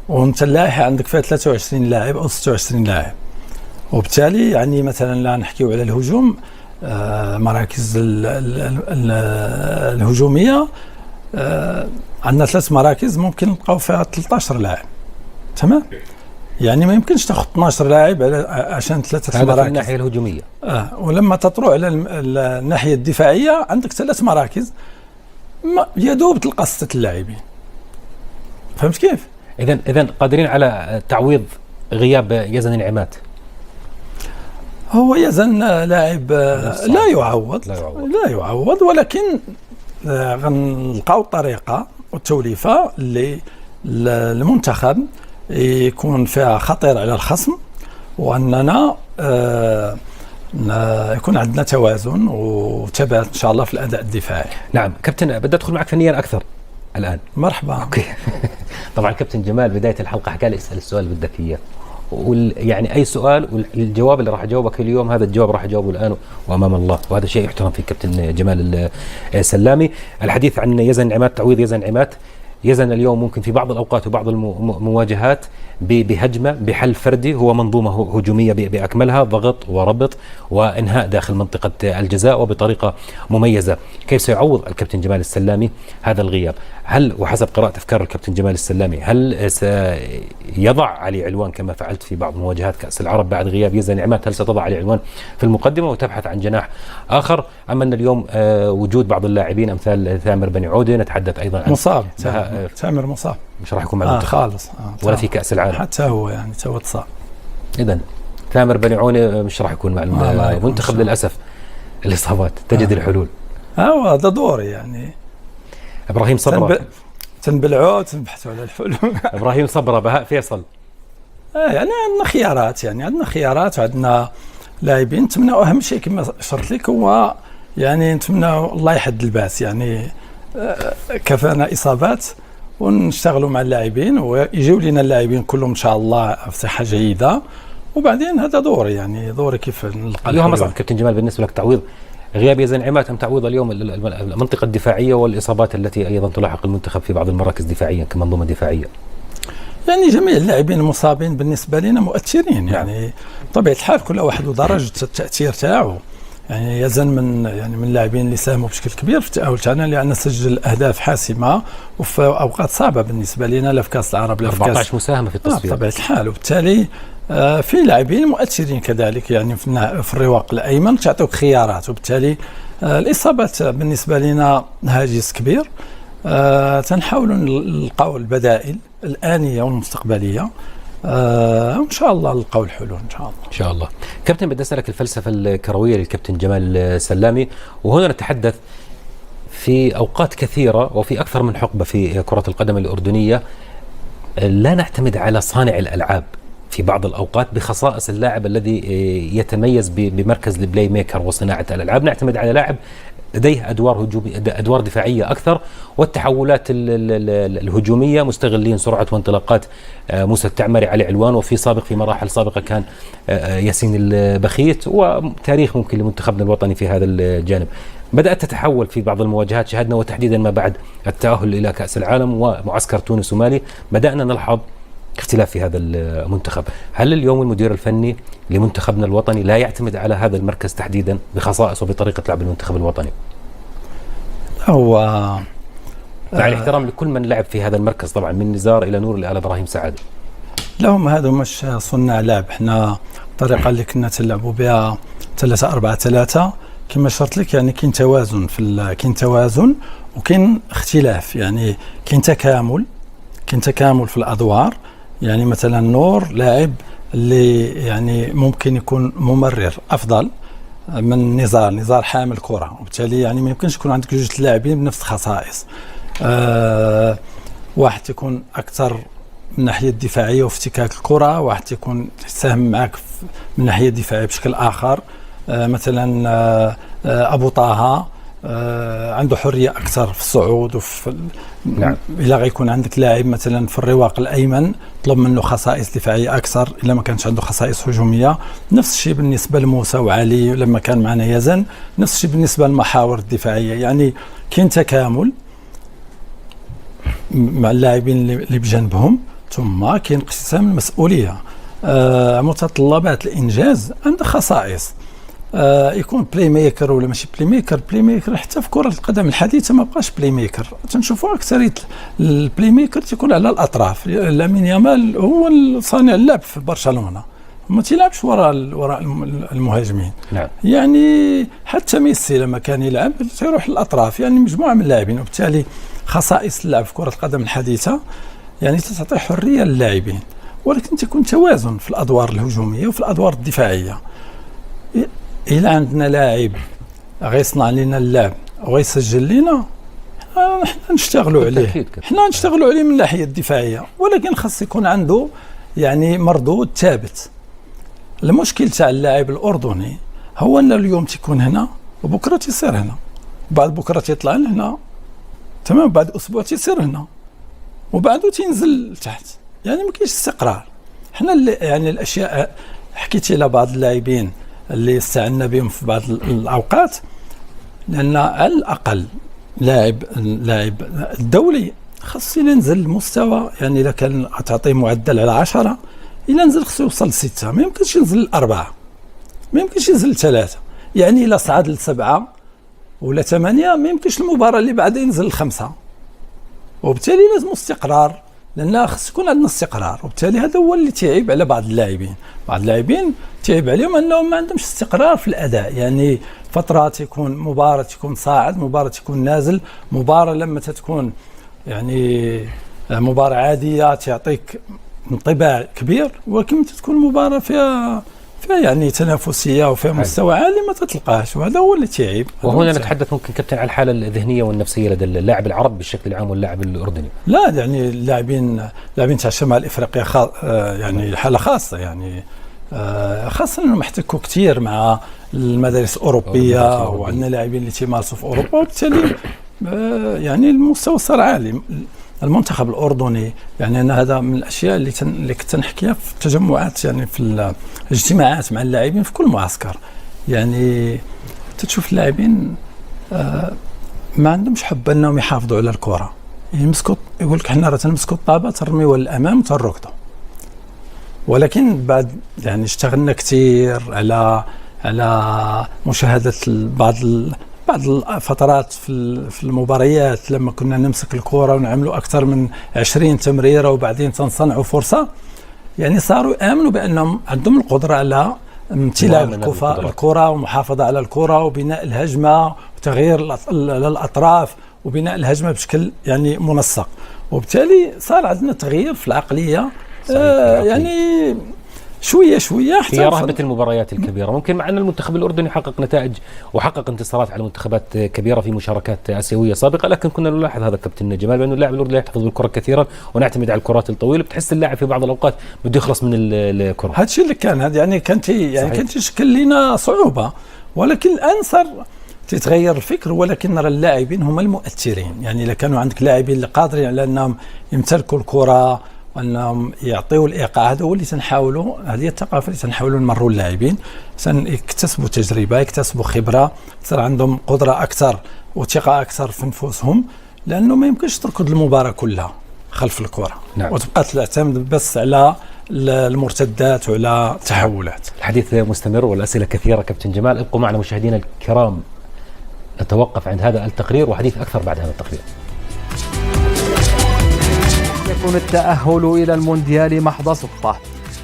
وانت اللائحه عندك فيها 23 لاعب او 26 لاعب. وبالتالي يعني مثلا لا نحكيو على الهجوم، مراكز الهجوميه عندنا 3 مراكز ممكن نلقاو فيها 13 لاعب. تمام؟ يعني ما يمكنش تاخذ 12 لاعب عشان 3 مراكز. هذا في الناحيه الهجوميه. ولما تطرق على الناحيه الدفاعيه عندك 3 مراكز يدوب تلقى 6 لاعبين. فهمت كيف؟ اذا قادرين على تعويض غياب يزن العماد. هو يزن لاعب لا يعوض، ولكن غنلقاو الطريقه والتوليفه اللي المنتخب يكون فيها خطير على الخصم، واننا يكون عندنا توازن وثبات ان شاء الله في الاداء الدفاعي. نعم كابتن، بدي ادخل معك فنيا اكثر الان. مرحبا. اوكي. طبعا كابتن جمال بدايه الحلقه حكى لي اسال السؤال اللي بدك اياه، يعني اي سؤال والجواب اللي راح اجاوبك اليوم هذا الجواب راح اجاوبه الان وامام الله، وهذا شيء يحترم في كابتن جمال السلامي. الحديث عن يزن عماد، تعويض يزن عماد. يزن اليوم ممكن في بعض الاوقات وبعض المواجهات بهجمه بحل فردي، هو منظومه هجوميه باكملها، ضغط وربط وانهاء داخل منطقه الجزاء وبطريقه مميزه. كيف سيعوض الكابتن جمال السلامي هذا الغياب؟ هل وحسب قراءه افكار الكابتن جمال السلامي هل سيضع علي علوان كما فعلت في بعض مواجهات كاس العرب بعد غياب يزن عماد؟ هل ستضع علي علوان في المقدمه وتبحث عن جناح اخر، ام ان اليوم وجود بعض اللاعبين امثال ثامر بن عوده، نتحدث ايضا عن مصاب ثامر مصاب مش راح يكون مع المنتخب خالص ولا في كأس العالم حتى هو يعني تو اتصاب. إذن ثامر بن عونة مش راح يكون مع المنتخب للأسف. الإصابات تجد الحلول. هذا دوري يعني. إبراهيم صبرة تنبلعوا تنبحثوا على الحلول. إبراهيم صبرة، بهاء فيصل. يعني عندنا خيارات، يعني عندنا خيارات وعندنا لاعبين. نتمنى أهم شيء كما شرت لك هو يعني نتمنى الله يحد الباس، يعني كفانا إصابات ونشتغلوا مع اللاعبين ويجيو لنا اللاعبين كلهم ان شاء الله في صحه جيده، وبعدين هذا دوري يعني دوري كيف نلقى اليوم اصعب كابتن جمال بالنسبه لك تعويض غياب يزن عماد ام تعويض اليوم المنطقه الدفاعيه والاصابات التي ايضا تلاحق المنتخب في بعض المراكز دفاعيا كمنظومه دفاعيه؟ يعني جميع اللاعبين المصابين بالنسبه لنا مؤثرين، يعني طبيعه الحال كل واحد ودرجه التاثير تاعو. يعني يزن من اللاعبين اللي ساهموا بشكل كبير في التأهل تاعنا، لأن سجل أهداف حاسمة وفي أوقات صعبة بالنسبة لنا، لا في كأس العرب لا في 14 مساهمة في التصفيات بطبيعة الحال. وبالتالي في لاعبين مؤثرين كذلك يعني في الرواق الأيمن تعطيك خيارات، وبالتالي الإصابات بالنسبة لنا هاجس كبير. تنحاولوا نلقاو البدائل الآنية والمستقبلية، وإن شاء الله نلقاو الحلول إن شاء الله. إن شاء الله. كابتن بدي أسألك الفلسفة الكروية للكابتن جمال السلامي، وهنا نتحدث في أوقات كثيرة وفي أكثر من حقبة في كرة القدم الأردنية لا نعتمد على صانع الألعاب في بعض الأوقات بخصائص اللاعب الذي يتميز بمركز البلاي ميكر وصناعة الألعاب، نعتمد على لاعب لديه أدوار دفاعية أكثر، والتحولات الهجومية مستغلين سرعة وانطلاقات موسى التعمري علي علوان، وفي في مراحل سابقة كان ياسين البخيت، وتاريخ ممكن لمنتخبنا الوطني في هذا الجانب. بدأت تتحول في بعض المواجهات شاهدنا، وتحديدا ما بعد التأهل إلى كأس العالم ومعسكر تونس ومالي بدأنا نلحظ اختلاف في هذا المنتخب. هل اليوم المدير الفني لمنتخبنا الوطني لا يعتمد على هذا المركز تحديدا بخصائص وبطريقة لعب المنتخب الوطني؟ هو مع الاحترام لكل من لعب في هذا المركز طبعا، من نزار إلى نور إلى إبراهيم سعادة. لهم هذا مش صناع لعب، احنا الطريقة اللي كنا نلعبوا بها 3-4-3 كما شرت لك، يعني كاين توازن كاين توازن وكاين اختلاف، يعني كاين تكامل في الادوار. يعني مثلا نور لاعب اللي يعني ممكن يكون ممرر افضل من نزار حامل كره، وبالتالي يعني ما يمكنش يكون عندك جوج لاعبين بنفس الخصائص. واحد يكون اكثر من الناحيه الدفاعيه وافتكاك الكره، واحد يكون يساهم معك من الناحيه الدفاعيه بشكل اخر. مثلا ابو طه عنده حريه اكثر في الصعود نعم. الا غيكون عندك لاعب مثلا في الرواق الايمن طلب منه خصائص دفاعيه اكثر الا ما كانش عنده خصائص هجوميه. نفس الشيء بالنسبه لموسى وعلي لما كان معنا يزن، نفس الشيء بالنسبه للمحاور الدفاعيه. يعني كاين تكامل مع اللاعبين اللي بجانبهم، ثم كاين انقسام المسؤوليه. متطلبات الانجاز عند خصائص، يكون بلاي ميكر ولا ماشي بلاي ميكر حتى في كرة القدم الحديثة ما بقاش بلاي ميكر. تنشوفوا أكثرية البلاي ميكر تكون على الأطراف. لامين يامال هو صانع اللعب في برشلونة، ما تيلعبش وراء المهاجمين. نعم. يعني حتى ميسي لما كان يلعب تيروح للأطراف، يعني مجموعة من اللاعبين. وبالتالي خصائص اللعب في كرة القدم الحديثة يعني تعطي حرية للاعبين، ولكن تكون توازن في الأدوار الهجومية وفي الأدوار الدفاعية. إلا عندنا لاعب غيصنع لنا اللعب وغيسجل لنا، احنا نشتغلوا عليه، من الناحيه الدفاعيه، ولكن خاص يكون عنده يعني مردود ثابت. المشكل تاع اللاعب الاردني هو أن اليوم تكون هنا وبكرة تيصير هنا، بعد بكرة تيطلع لهنا، تمام، بعد أسبوع تيصير هنا، وبعده تينزل تحت. يعني ما كاينش استقرار. حنا يعني الأشياء حكيتي على بعض اللاعبين اللي استعنا بهم في بعض الأوقات، لأن على الأقل لاعب الدولي خاص ينزل المستوى. يعني إذا كان تعطيه معدل على 10 إلا نزل خصو يوصل ل6، ما يمكنش ينزل ل4، ما يمكنش ينزل ل3. يعني إلا صعد ل7 ولا 8 ما يمكنش المباراة اللي بعدها ينزل ل5. وبالتالي لازم استقرار، لأن خص يكون عندنا استقرار. وبالتالي هذا هو اللي تعيب على بعض اللاعبين. بعض اللاعبين تعيب عليهم أنهم ما عندهمش استقرار في الأداء. يعني فترات يكون مباراة تكون صاعد، مباراة تكون نازل، مباراة لما تكون يعني مباراة عادية تعطيك انطباع كبير، ولكن تكون مباراة فيها يعني تنافسية وفيها مستوى عالي ما تتلقاهش، وهذا هو اللي تعيب. وهنا نتحدث ممكن كابتن على الحالة الذهنية والنفسية لدى اللاعب العرب بالشكل العام واللاعب الأردني. لا يعني اللاعبين تاع شمال افريقيا يعني حالة خاصة، يعني خاصة انهم احتكوا كثير مع المدارس الأوروبية، وعندنا لاعبين اللي تيمارسوا في أوروبا، وبالتالي يعني المستوى صار عالي. المنتخب الأردني يعني أنا هذا من الأشياء اللي كنت نحكيها في التجمعات، يعني في الاجتماعات مع اللاعبين في كل معسكر. يعني تشوف اللاعبين ما عندهمش حب أنهم يحافظوا على الكرة، يمسكوا، يقول لك حنا راه تنمسكوا الطابة ترميوا للأمام وتركضوا. ولكن بعد يعني اشتغلنا كثير على مشاهدة بعض الفترات في المباريات، لما كنا نمسك الكرة ونعملوا أكثر من 20 تمريرة وبعدين تنصنعوا فرصة. يعني صاروا يآمنوا بأنهم عندهم القدرة على امتلاك الكرة ومحافظة على الكرة وبناء الهجمة وتغيير الأطراف وبناء الهجمة بشكل يعني منسق. وبالتالي صار عندنا تغيير في العقلية. يعني شوية هي رهبة المباريات الكبيرة. ممكن مع أن المنتخب الأردني حقق نتائج وحقق انتصارات على منتخبات كبيرة في مشاركات آسيوية سابقة، لكن كنا نلاحظ هذا كابتن جمال بأن اللاعب الأردني يحتفظ بالكرة كثيرا ونعتمد على الكرات الطويلة. بتحس اللاعب في بعض الأوقات بده يخلص من الكرة. هذا الشيء اللي كان يعني كانت يشكل لنا صعوبة، ولكن الآن صار تتغير الفكر. ولكن نرى اللاعبين هم المؤثرين. يعني إذا كانوا عندك لاعبين اللي قادرين على أنهم يمتلكوا الكرة وأنهم يعطيوا الإيقاع، هذا هو اللي تنحاولوا، هذه الثقافة اللي تنحاولوا نمروا اللاعبين، يكتسبوا تجربة، يكتسبوا خبرة، صار عندهم قدرة أكثر وثقة أكثر في نفوسهم، لأنه ما يمكنش تركض المباراة كلها خلف الكرة. نعم. وتبقى تعتمد بس على المرتدات وعلى التحولات. الحديث مستمر والأسئلة كثيرة كابتن جمال. ابقوا معنا مشاهدينا الكرام، نتوقف عند هذا التقرير وحديث أكثر بعد هذا التقرير. يكون التأهل إلى المونديال محض صدفة،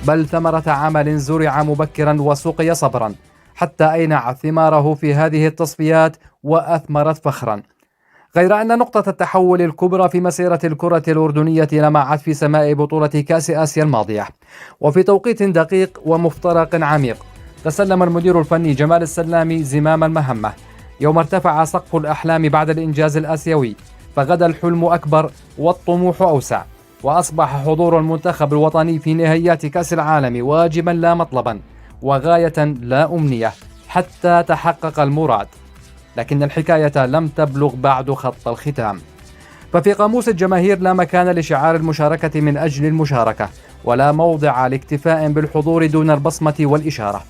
بل ثمرة عمل زرع مبكرا وسقي صبرا حتى أينعت ثماره في هذه التصفيات وأثمرت فخرا. غير أن نقطة التحول الكبرى في مسيرة الكرة الأردنية لمعت في سماء بطولة كأس آسيا الماضية، وفي توقيت دقيق ومفترق عميق تسلم المدير الفني جمال السلامي زمام المهمة يوم ارتفع سقف الأحلام بعد الإنجاز الآسيوي، فغدا الحلم أكبر والطموح أوسع، وأصبح حضور المنتخب الوطني في نهائيات كأس العالم واجبا لا مطلبا وغاية لا أمنية حتى تحقق المراد. لكن الحكاية لم تبلغ بعد خط الختام، ففي قاموس الجماهير لا مكان لشعار المشاركة من أجل المشاركة، ولا موضع لاكتفاء بالحضور دون البصمة والإشارة،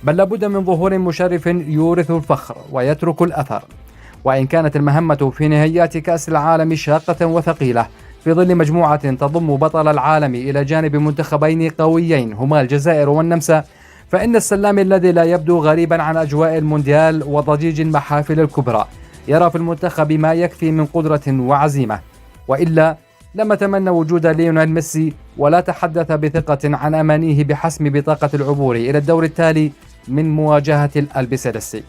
بل لابد من ظهور مشرف يورث الفخر ويترك الأثر. وإن كانت المهمة في نهائيات كأس العالم شاقة وثقيلة في ظل مجموعة تضم بطل العالم إلى جانب منتخبين قويين هما الجزائر والنمسا، فإن السلامي الذي لا يبدو غريبا عن أجواء المونديال وضجيج المحافل الكبرى يرى في المنتخب ما يكفي من قدرة وعزيمة، وإلا لم تمنى وجود ليونيل ميسي ولا تحدث بثقة عن أمانيه بحسم بطاقة العبور إلى الدور التالي من مواجهة الألبسيلسي.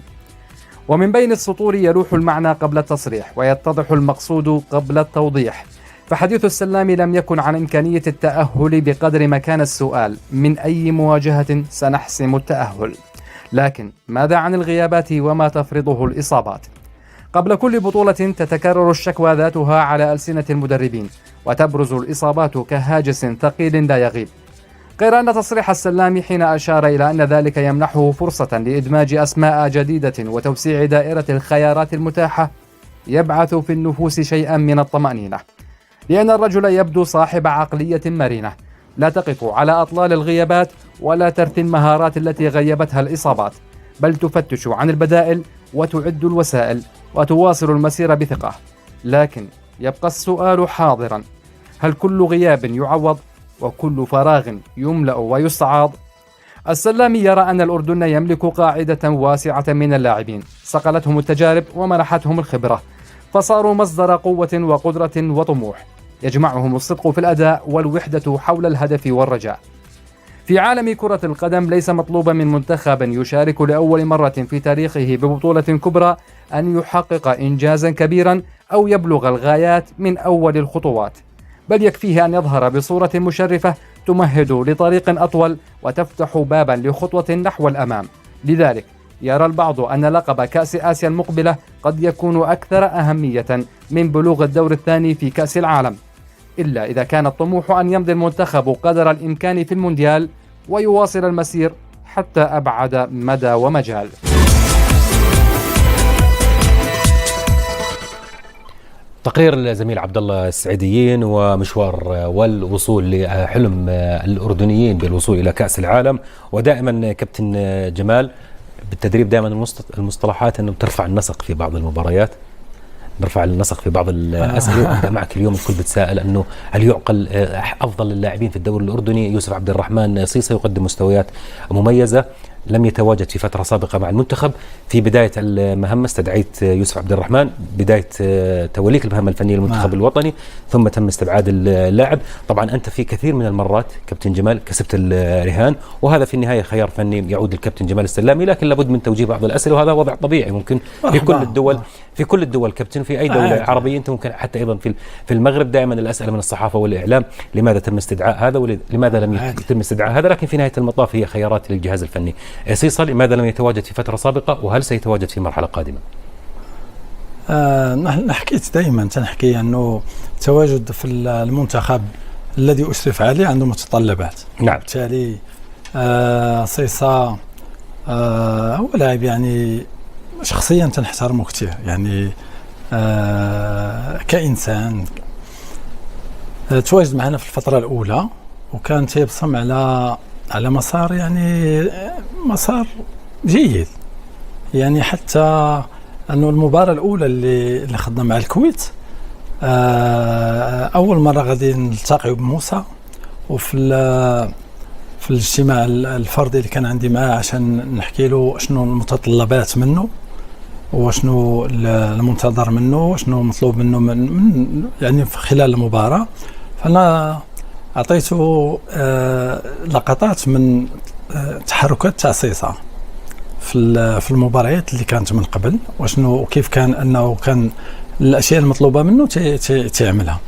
ومن بين السطور يلوح المعنى قبل التصريح ويتضح المقصود قبل التوضيح، فحديث السلامي لم يكن عن إمكانية التأهل بقدر ما كان السؤال من أي مواجهة سنحسم التأهل. لكن ماذا عن الغيابات وما تفرضه الإصابات؟ قبل كل بطولة تتكرر الشكوى ذاتها على ألسنة المدربين، وتبرز الإصابات كهاجس ثقيل لا يغيب. غير أن تصريح السلامي حين أشار إلى أن ذلك يمنحه فرصة لإدماج أسماء جديدة وتوسيع دائرة الخيارات المتاحة يبعث في النفوس شيئا من الطمأنينة، لأن الرجل يبدو صاحب عقلية مرنة لا تقف على أطلال الغيابات ولا ترثي المهارات التي غيبتها الإصابات، بل تفتش عن البدائل وتعد الوسائل وتواصل المسير بثقة. لكن يبقى السؤال حاضرا: هل كل غياب يعوض وكل فراغ يملأ ويستعاض؟ السلامي يرى أن الأردن يملك قاعدة واسعة من اللاعبين صقلتهم التجارب ومنحتهم الخبرة، فصاروا مصدر قوة وقدرة وطموح يجمعهم الصدق في الأداء والوحدة حول الهدف والرجاء. في عالم كرة القدم ليس مطلوبا من منتخب يشارك لأول مرة في تاريخه ببطولة كبرى أن يحقق إنجازا كبيرا أو يبلغ الغايات من أول الخطوات، بل يكفيه أن يظهر بصورة مشرفة تمهد لطريق أطول وتفتح بابا لخطوة نحو الأمام. لذلك يرى البعض أن لقب كأس آسيا المقبلة قد يكون أكثر أهمية من بلوغ الدور الثاني في كأس العالم، إلا إذا كان الطموح أن يمضي المنتخب قدر الإمكان في المونديال ويواصل المسير حتى أبعد مدى ومجال. تقرير الزميل عبد الله السعيديين ومشوار والوصول لحلم الأردنيين بالوصول إلى كأس العالم. ودائما كابتن جمال بالتدريب دائما المصطلحات أنه ترفع النسق في بعض المباريات، نرفع النسق في بعض الأسئلة. وأبدأ معك اليوم الكل بتساءل أنه هل يعقل أفضل اللاعبين في الدوري الأردني يوسف عبد الرحمن صيصة يقدم مستويات مميزة، لم يتواجد في فترة سابقة مع المنتخب. في بداية المهمة استدعيت يوسف عبد الرحمن، بداية توليك المهمة الفنية للمنتخب الوطني، ثم تم استبعاد اللاعب. طبعا أنت في كثير من المرات كابتن جمال كسبت الرهان، وهذا في النهاية خيار فني يعود للكابتن جمال السلامي، لكن لابد من توجيه بعض الأسئلة، وهذا وضع طبيعي ممكن في كل الدول، في كل الدول كابتن، في أي دولة عربية أنت ممكن، حتى أيضا في المغرب دائما الأسئلة من الصحافة والإعلام: لماذا تم استدعاء هذا ولماذا لم يتم استدعاء هذا؟ لكن في نهاية المطاف هي خيارات للجهاز الفني. صيصة لماذا لم يتواجد في فترة سابقة وهل سيتواجد في مرحلة قادمة؟ نحن حكيت دائما تنحكي أنه تواجد في المنتخب الذي أشرف عليه عنده متطلبات. نعم. بالتالي صيصة هو لاعب يعني شخصيا تنحترمه كثير، يعني كإنسان تواجد معنا في الفترة الأولى وكان تيبصم على مسار، يعني مسار جيد، يعني حتى أنه المباراة الأولى اللي خدنا مع الكويت أول مرة غادي نلتقي بموسى، وفي في الاجتماع الفردي اللي كان عندي معاه عشان نحكي له شنو المتطلبات منه وشنو المنتظر منه وشنو مطلوب منه من يعني في خلال المباراة، فأنا أعطيته لقطات من تحركات تاع صيصة في المباريات اللي كانت من قبل، وشنو وكيف كان أنه كان الأشياء المطلوبة منه تعملها.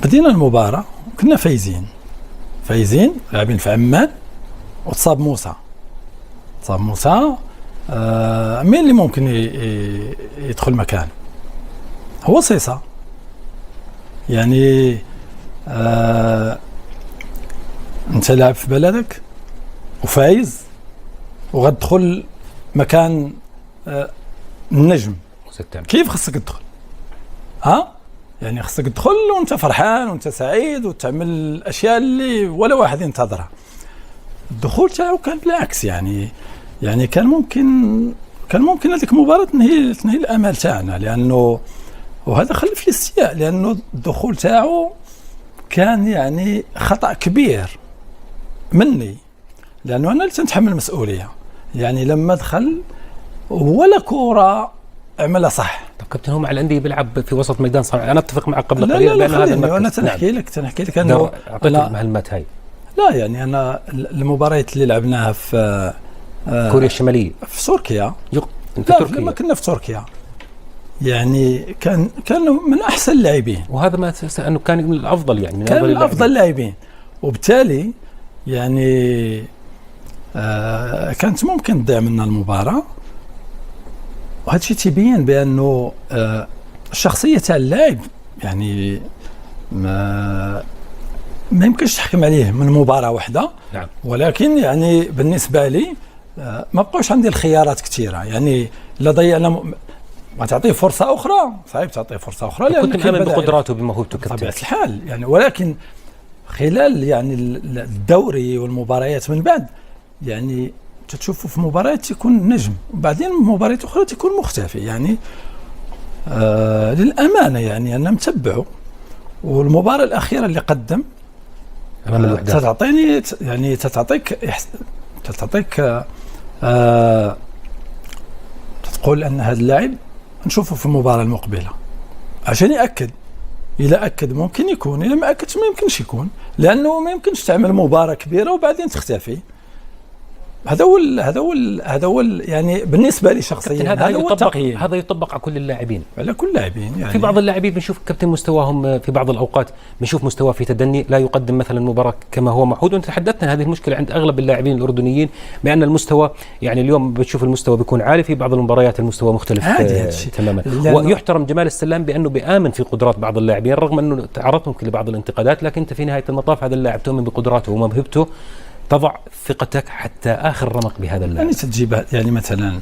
بدينا المباراة كنا فايزين لاعبين في عمان، وتصاب موسى. مين اللي ممكن يدخل مكان؟ هو صيصة. يعني انت لاعب في بلدك وفايز وغتدخل مكان النجم، كيف خصك تدخل؟ يعني خصك تدخل وانت فرحان وانت سعيد وتعمل الاشياء اللي ولا واحد ينتظرها. الدخول تاعو كان بالعكس، يعني كان ممكن هذيك المباراة تنهي الامال تاعنا، لانه وهذا خلف لي استياء، لانه الدخول تاعو كان يعني خطأ كبير مني، لانه انا اللي تنتحمل المسؤولية. يعني لما دخل ولا كورة عملها صح. طب كابتن، هو مع الأندية بيلعب في وسط ميدان صنعاء، انا اتفق معك قبل قليل بان هذا المركز. انا تنحكي لك انه اعطيتك المعلومات هاي. لا يعني انا المباريات اللي لعبناها في كوريا الشمالية، في تركيا، لما كنا في تركيا يعني كانوا من احسن اللاعبين، وهذا ما انه كان من الافضل، يعني من افضل اللاعبين، وبالتالي يعني كانت ممكن تضيع منا المباراة. وهذا الشيء تبين بانه الشخصية تاع اللاعب يعني ما يمكنش تحكم عليه من مباراة واحدة. نعم. ولكن يعني بالنسبة لي ما بقوش عندي الخيارات كثيرة، يعني لا ضيعنا ما تعطيه فرصة أخرى، صعيب تعطيه فرصة أخرى لأن كنت مآمن بقدراته وبموهبته بطبيعة الحال يعني. ولكن خلال يعني الدوري والمباريات من بعد يعني تشوفوا في مباريات تكون نجم وبعدين مباريات أخرى تكون مختفي يعني. للأمانة يعني أنا متبعه، والمباراة الأخيرة اللي قدم أمام الوحدات تعطيني يعني تعطيك تقول أن هذا اللاعب نشوفه في المباراة المقبلة عشان يأكد. إذا أكد ممكن يكون، إذا ما أكدش ما يمكنش يكون، لأنه ما يمكنش تعمل مباراة كبيرة وبعدين تختفي. هذا هو يعني بالنسبه لي شخصيا هذا يطبق على كل اللاعبين، على كل اللاعبين يعني. في بعض اللاعبين بنشوف كابتن مستواهم في بعض الاوقات بنشوف مستواه في تدني، لا يقدم مثلا مباراه كما هو معهود، وتحدثنا هذه المشكله عند اغلب اللاعبين الاردنيين بان المستوى يعني اليوم بتشوف المستوى بيكون عالي، في بعض المباريات المستوى مختلف تماما. ويحترم جمال السلام بانه بيامن في قدرات بعض اللاعبين رغم انه تعرض ممكن لبعض الانتقادات، لكن انت في نهايه المطاف هذا اللاعب تؤمن بقدراته وموهبته، تضع ثقتك حتى آخر رمق بهذا اللاعب. يعني تجيب يعني مثلا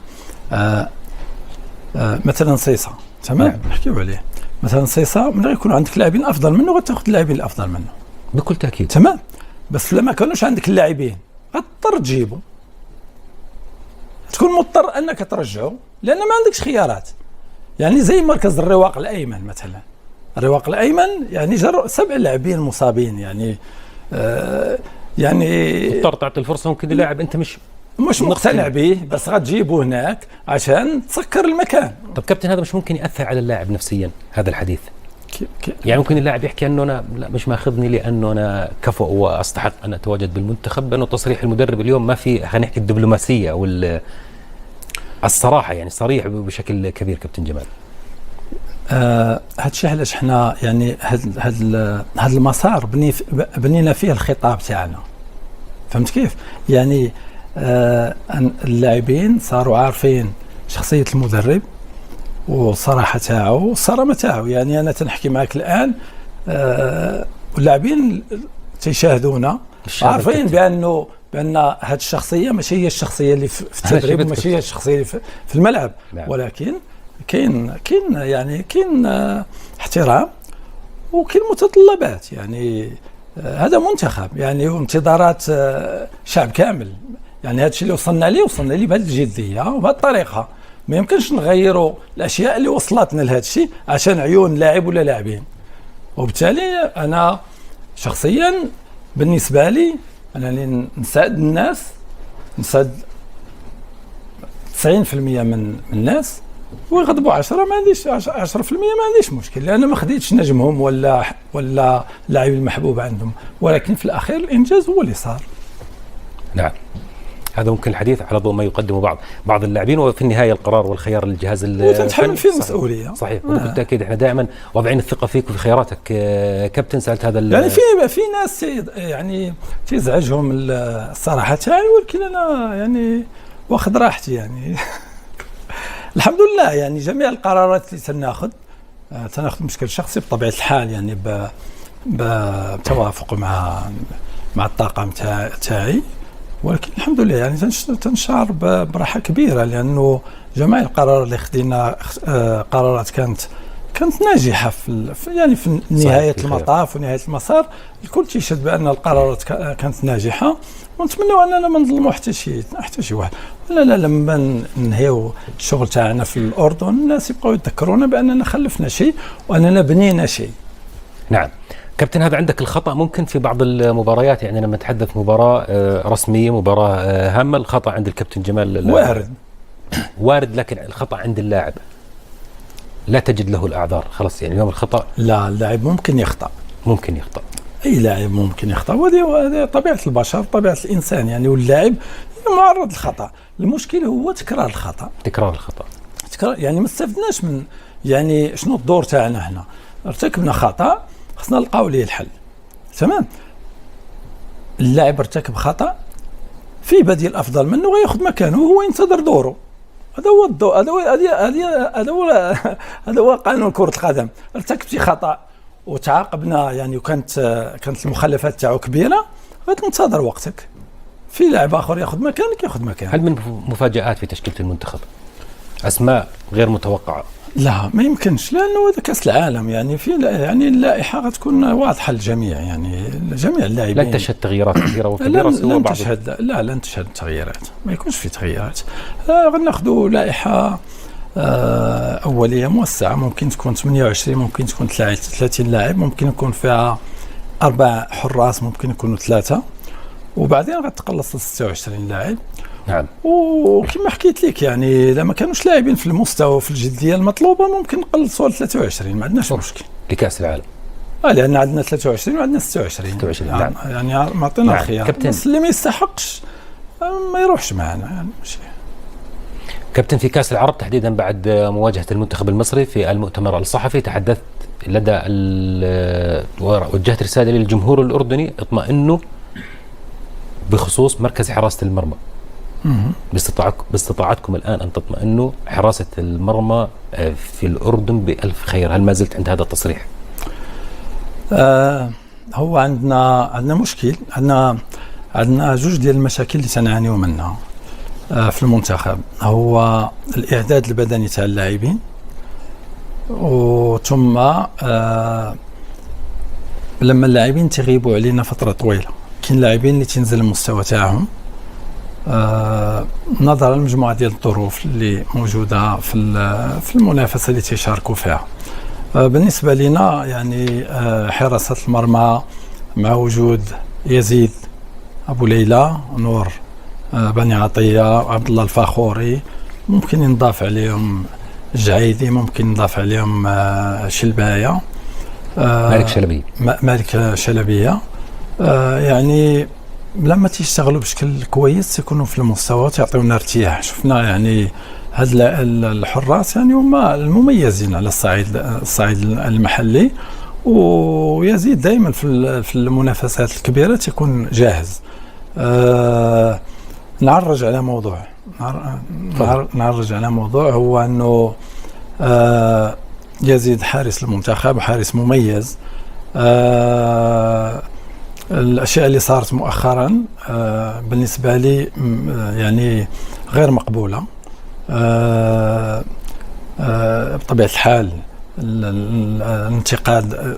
مثلا صيصة، تمام؟ نعم. نحكيو عليه مثلا صيصة، من غير يكون عندك لاعبين أفضل منه غتاخذ اللاعبين الأفضل منه بكل تأكيد، تمام. بس لما كانوش عندك اللاعبين غتضطر تجيبه، تكون مضطر أنك ترجعه لأن ما عندكش خيارات. يعني زي مركز الرواق الأيمن مثلا، الرواق الأيمن يعني جرى 7 لاعبين مصابين يعني يعني تضطر تعطي الفرصه ممكن للاعب انت مش مقتنع به، بس غتجيبه هناك عشان تسكر المكان. طب كابتن هذا مش ممكن ياثر على اللاعب نفسيا هذا الحديث؟ يعني ممكن اللاعب يحكي انه انا لا مش ماخذني لانه انا كفؤ واستحق ان اتواجد بالمنتخب، بانه تصريح المدرب اليوم ما في خلينا نحكي الدبلوماسيه او الصراحه، يعني صريح بشكل كبير كابتن جمال. هذا الشيء علاش حنا يعني هذا المسار بنينا فيه الخطاب تاعنا، فهمت كيف؟ يعني اللاعبين صاروا عارفين شخصية المدرب والصراحة تاعو والصرامة تاعو. يعني أنا تنحكي معك الآن واللاعبين تيشاهدونا عارفين بأن هذه الشخصية ماشي هي الشخصية اللي في التدريب وماشي هي الشخصية اللي في الملعب، ولكن كاين احترام وكاين متطلبات. يعني هذا منتخب يعني وانتظارات شعب كامل. يعني هذا الشيء اللي وصلنا ليه بهذه الجديه وبهذه الطريقه. ما يمكنش نغيروا الاشياء اللي وصلتنا لهذا الشيء عشان عيون لاعب ولا لاعبين. وبالتالي انا شخصيا بالنسبه لي انا نساعد الناس، نساعد 90% من الناس ويغضبوا 10 ما عنديش 10% ما عنديش مشكل، لأن ما خديتش نجمهم ولا لاعب المحبوب عندهم، ولكن في الأخير الإنجاز هو اللي صار. نعم، هذا ممكن الحديث على ضوء ما يقدمه بعض اللاعبين، وفي النهاية القرار والخيار للجهاز وتتحمل فيه المسؤولية. صحيح. وبالتأكيد احنا دائما واضعين الثقة فيك وفي خياراتك كابتن. سألت هذا يعني في ناس يعني تزعجهم الصراحة تاعي، ولكن أنا يعني واخذ راحتي يعني الحمد لله. يعني جميع القرارات اللي تناخذ بشكل شخصي بطبيعة الحال، يعني بتوافق مع الطاقم تاعي، ولكن الحمد لله يعني تنشعر براحة كبيرة، لأنه جميع القرارات اللي خدينا قرارات كانت ناجحة في نهاية المطاف ونهاية المسار. الكل تيشهد بأن القرارات كانت ناجحة، ونتمنوا أننا ما نظلموا حتى شي واحد. لا لما ننهيو الشغل تاعنا في الأردن الناس يبقوا يتذكرونا بأننا خلفنا شيء وأننا بنينا شيء. نعم كابتن، هذا عندك الخطأ ممكن في بعض المباريات، يعني لما نتحدث مباراة رسمية مباراة هامة، الخطأ عند الكابتن جمال وارد، لكن الخطأ عند اللاعب لا تجد له الأعذار خلاص. يعني اليوم الخطأ لا، اللاعب ممكن يخطأ أي لاعب ممكن يخطأ، وهذه طبيعة البشر، طبيعة الإنسان يعني. واللاعب معرض للخطأ. المشكلة هو تكرار الخطأ. يعني ما استفدناش من يعني شنو الدور تاعنا هنا. ارتكبنا خطأ خصنا نلقاو ليه الحل، تمام. اللاعب ارتكب خطأ، في بديل أفضل منه ويأخذ مكانه وهو ينتظر دوره. هذا هو الدور، هذا هو قانون كرة القدم. ارتكبتي خطأ وتعاقبنا يعني، كانت المخلفات تاعو كبيره، غتنتظر وقتك في لاعب اخر ياخذ مكانك ياخذ مكانك. هل من مفاجآت في تشكيله المنتخب اسماء غير متوقعه؟ لا ما يمكنش، لانه هذا كاس العالم يعني يعني اللائحه غتكون واضحه للجميع، يعني جميع اللاعبين. لن تشهد تغييرات كثيره وكبيره لن تشهد، لن تشهد تغييرات، ما يكونش في تغييرات. غناخذوا لائحه اوليه موسعه، ممكن تكون 28، ممكن تكون 30 لاعب، ممكن يكون فيها 4 حراس، ممكن يكونوا 3، وبعدين غتقلص ل 26 لاعب. نعم. وكما حكيت لك يعني اذا ما كانوش لاعبين في المستوى وفي الجديه المطلوبه ممكن نقلصوا ل 23، ما عندناش مشكل لكاس العالم. لان عندنا 23 وعندنا 26 نعم. يعني معطينا الخيار. كابتن، بس اللي ما يستحقش ما يروحش معنا يعني ماشي. كابتن، في كاس العرب تحديدا بعد مواجهه المنتخب المصري في المؤتمر الصحفي تحدثت وجهت رساله للجمهور الاردني اطمئنوا بخصوص مركز حراسه المرمى. باستطاعتكم الآن أن تطمئنوا حراسة المرمى في الأردن بألف خير، هل ما زلت عند هذا التصريح؟ هو عندنا مشكل، عندنا جوج ديال المشاكل اللي تنعانيو منها في المنتخب. هو الإعداد البدني تاع اللاعبين، وثم لما اللاعبين تغيبوا علينا فترة طويلة كاين لاعبين اللي تنزل المستوى تاعهم نظرا لمجموعه ديال الظروف اللي موجوده في المنافسه اللي تيشاركوا فيها. بالنسبه لنا يعني حراسه المرمى مع وجود يزيد ابو ليلى، نور بني عطيه، عبد الله الفاخوري، ممكن ينضاف عليهم الجعيدي، ممكن ينضاف عليهم شلبايه، مالك شلبيه. يعني لما تيشتغلوا بشكل كويس يكونوا في المستوى تعطيونا ارتياح. شفنا يعني هاد الحراس يعني هما المميزين على الصعيد المحلي، ويزيد دائما في المنافسات الكبيره تكون جاهز. نعرج على موضوع هو انه يزيد حارس المنتخب وحارس مميز. الأشياء اللي صارت مؤخرا بالنسبة لي يعني غير مقبولة. بطبيعة الحال الانتقاد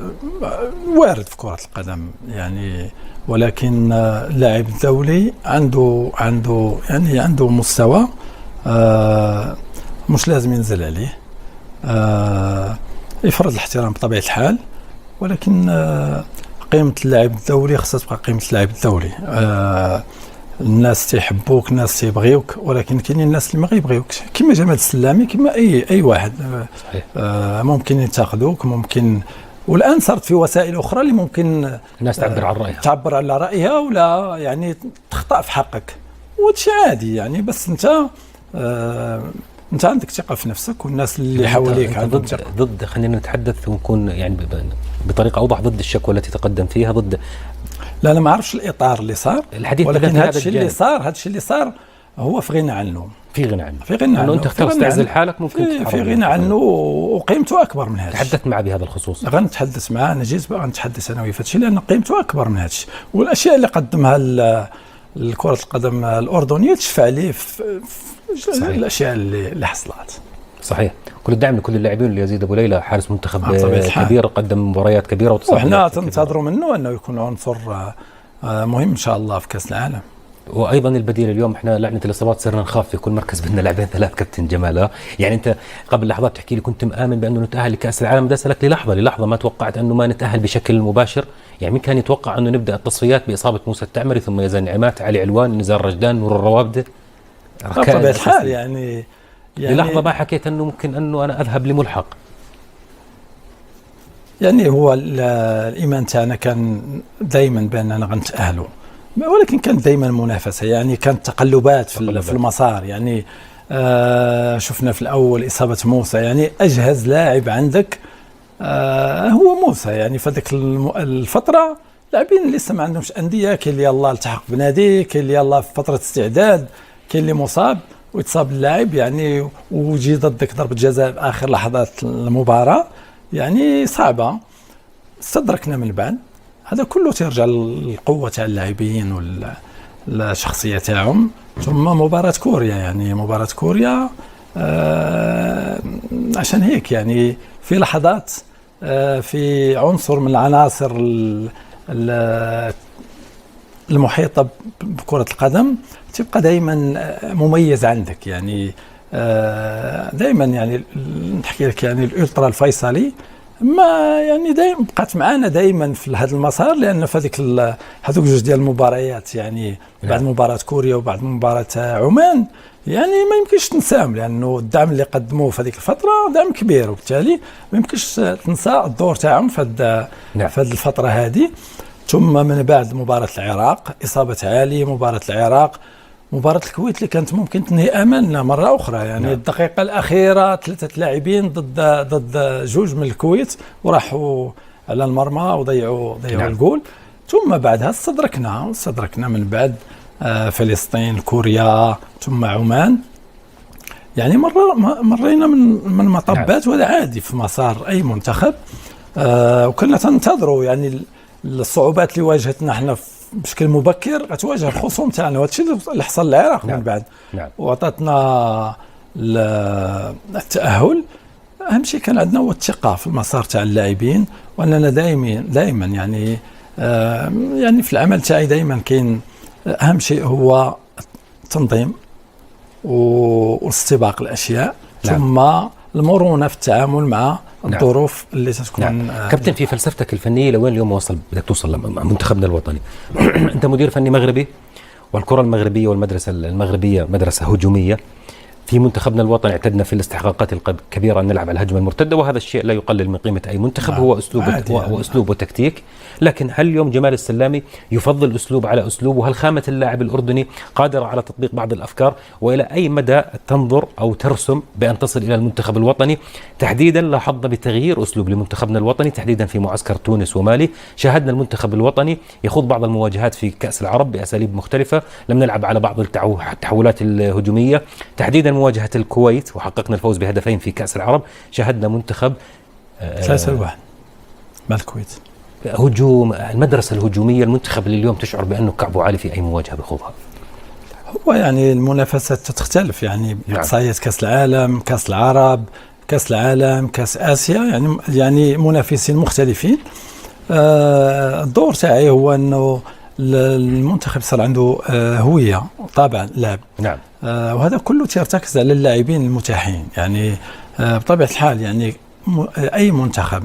وارد في كرة القدم يعني، ولكن اللاعب الدولي عنده مستوى مش لازم ينزل عليه، يفرض الاحترام بطبيعة الحال، ولكن قيمة اللاعب الدولي خصها تبقى قيمة اللاعب الدولي. الناس تيحبوك، الناس تيبغيوك، ولكن كاينين الناس اللي ما غيبغيوكش، كما جمال السلامي، كما اي واحد. ممكن ينتقدوك، ممكن، والان صارت في وسائل اخرى اللي ممكن الناس تعبر على رأيها ولا يعني تخطأ في حقك، وهادشي عادي يعني. بس انت عندك ثقة في نفسك، والناس اللي حواليك عندهم ثقة. ضد خلينا نتحدث ونكون يعني بطريقة أوضح ضد الشكوى التي تقدم فيها ضد. لا أنا ما أعرفش الإطار اللي صار، ولكن هذا الشيء اللي صار هو في غنى عنه. في غنى عنه. أنت اخترت تعزل حالك، ممكن في غنى عنه، وقيمته أكبر من هذا. تحدثت معه بهذا الخصوص؟ غنتحدث معه، أنا جيت بقى نتحدث أنا وياه في هذا الشيء، لأن قيمته أكبر من هذا الشيء، والأشياء اللي قدمها الكرة القدم الأردنية تشفع عليه في الأشياء اللي حصلت. صحيح. كل الدعم لكل اللاعبين. اللي يزيد ابو ليلى حارس منتخب كبير، قدم مباريات كبيره، واحنا تنتظروا منه انه يكون عنصر مهم ان شاء الله في كاس العالم. وايضا البديل اليوم احنا لعنه الاصابات صرنا نخاف في كل مركز بدنا لاعبين 3. كابتن جمال، يعني انت قبل لحظات تحكي لي كنت مآمن بانه نتاهل لكاس العالم، بدي اسالك للحظه ما توقعت انه ما نتاهل بشكل مباشر؟ يعني مين كان يتوقع انه نبدا التصفيات باصابه موسى التعمري، ثم يزن نعمات، علي علوان، نزار رجدان، نور الروابده؟ بطبيعه الحال يعني للحظة ما حكيت أنه ممكن أنه أنا أذهب لملحق. يعني هو الإيمان تاعنا كان دائما بأننا غنتأهلوا، ولكن كانت دائما منافسة، يعني كانت تقلبات في المسار. يعني شفنا في الأول إصابة موسى، يعني أجهز لاعب عندك هو موسى. يعني في ذيك الفترة لاعبين لسه ما عندهمش أندية، كاين اللي يلا التحق بنادي، كاين اللي يلا في فترة استعداد، كاين اللي مصاب ويتصاب اللاعب يعني، ويجي ضدك ضربة جزاء في آخر لحظات المباراة، يعني صعبة. استدركنا من بعد. هذا كله تيرجع للقوه تاع اللاعبين والشخصيه تاعهم. ثم مباراه كوريا، يعني مباراه كوريا عشان هيك يعني في لحظات في عنصر من العناصر المحيطه بكره القدم تبقى دائما مميز عندك. يعني دائما يعني نحكي لك يعني الالترا الفيصلي ما يعني دائما بقات معنا دائما في هذا المسار، لان في هذوك جوج ديال المباريات يعني بعد مباراه كوريا وبعد مباراه عمان يعني ما يمكنش تنساهم، لانه الدعم اللي قدموه في هذيك الفتره دعم كبير، وبالتالي ما يمكنش تنسى الدور تاعهم في هذه الفتره هذه. ثم من بعد مباراه العراق، اصابه عالي، مباراه العراق، مباراة الكويت اللي كانت ممكن تنهي املنا مرة أخرى. يعني الدقيقة الأخيرة 3 لاعبين ضد جوج من الكويت وراحوا على المرمى وضيعوا الجول. ثم بعدها استدركنا من بعد فلسطين، كوريا، ثم عمان. يعني مرينا من مطبات، وهذا عادي في مسار أي منتخب. وكنا تنتظروا يعني الصعوبات اللي واجهتنا احنا بشكل مبكر غتواجه الخصوم تاعنا، وهذا الشيء اللي حصل للعراق من بعد وعطاتنا التأهل. اهم شيء كان عندنا هو الثقه في المسار تاع اللاعبين، واننا دائما يعني في العمل تاعي دائما كاين اهم شيء هو التنظيم واستباق الاشياء، ثم المرونه في التعامل مع الظروف اللي تكون. كابتن، في فلسفتك الفنيه لوين اليوم بدك توصل مع منتخبنا الوطني؟ انت مدير فني مغربي، والكره المغربيه والمدرسه المغربيه مدرسه هجوميه. في منتخبنا الوطني اعتدنا في الاستحقاقات الكبيره ان نلعب على الهجمه المرتده، وهذا الشيء لا يقلل من قيمه اي منتخب. هو اسلوب وتكتيك. لكن هل اليوم جمال السلامي يفضل اسلوب على اسلوب؟ وهل خامه اللاعب الاردني قادره على تطبيق بعض الافكار؟ والى اي مدى تنظر او ترسم بان تصل الى المنتخب الوطني؟ تحديدا لاحظنا بتغيير اسلوب لمنتخبنا الوطني تحديدا في معسكر تونس ومالي. شاهدنا المنتخب الوطني يخوض بعض المواجهات في كاس العرب باساليب مختلفه، لم نلعب على بعض التحولات الهجوميه تحديدا مواجهة الكويت وحققنا الفوز بهدفين في كأس العرب. شاهدنا منتخب 3-1 مع الكويت. هجوم المدرسة الهجومية، المنتخب اللي اليوم تشعر بأنه كعبه عالي في أي مواجهة بخوضها. هو يعني المنافسات تختلف، يعني بإحصائيات كأس العالم، كأس العرب، كأس العالم، كأس آسيا، يعني منافسين مختلفين. الدور تاعي هو أنه المنتخب صار عنده هوية وطابع لعب. نعم. وهذا كله يرتكز على اللاعبين المتاحين. يعني بطبيعة الحال يعني أي منتخب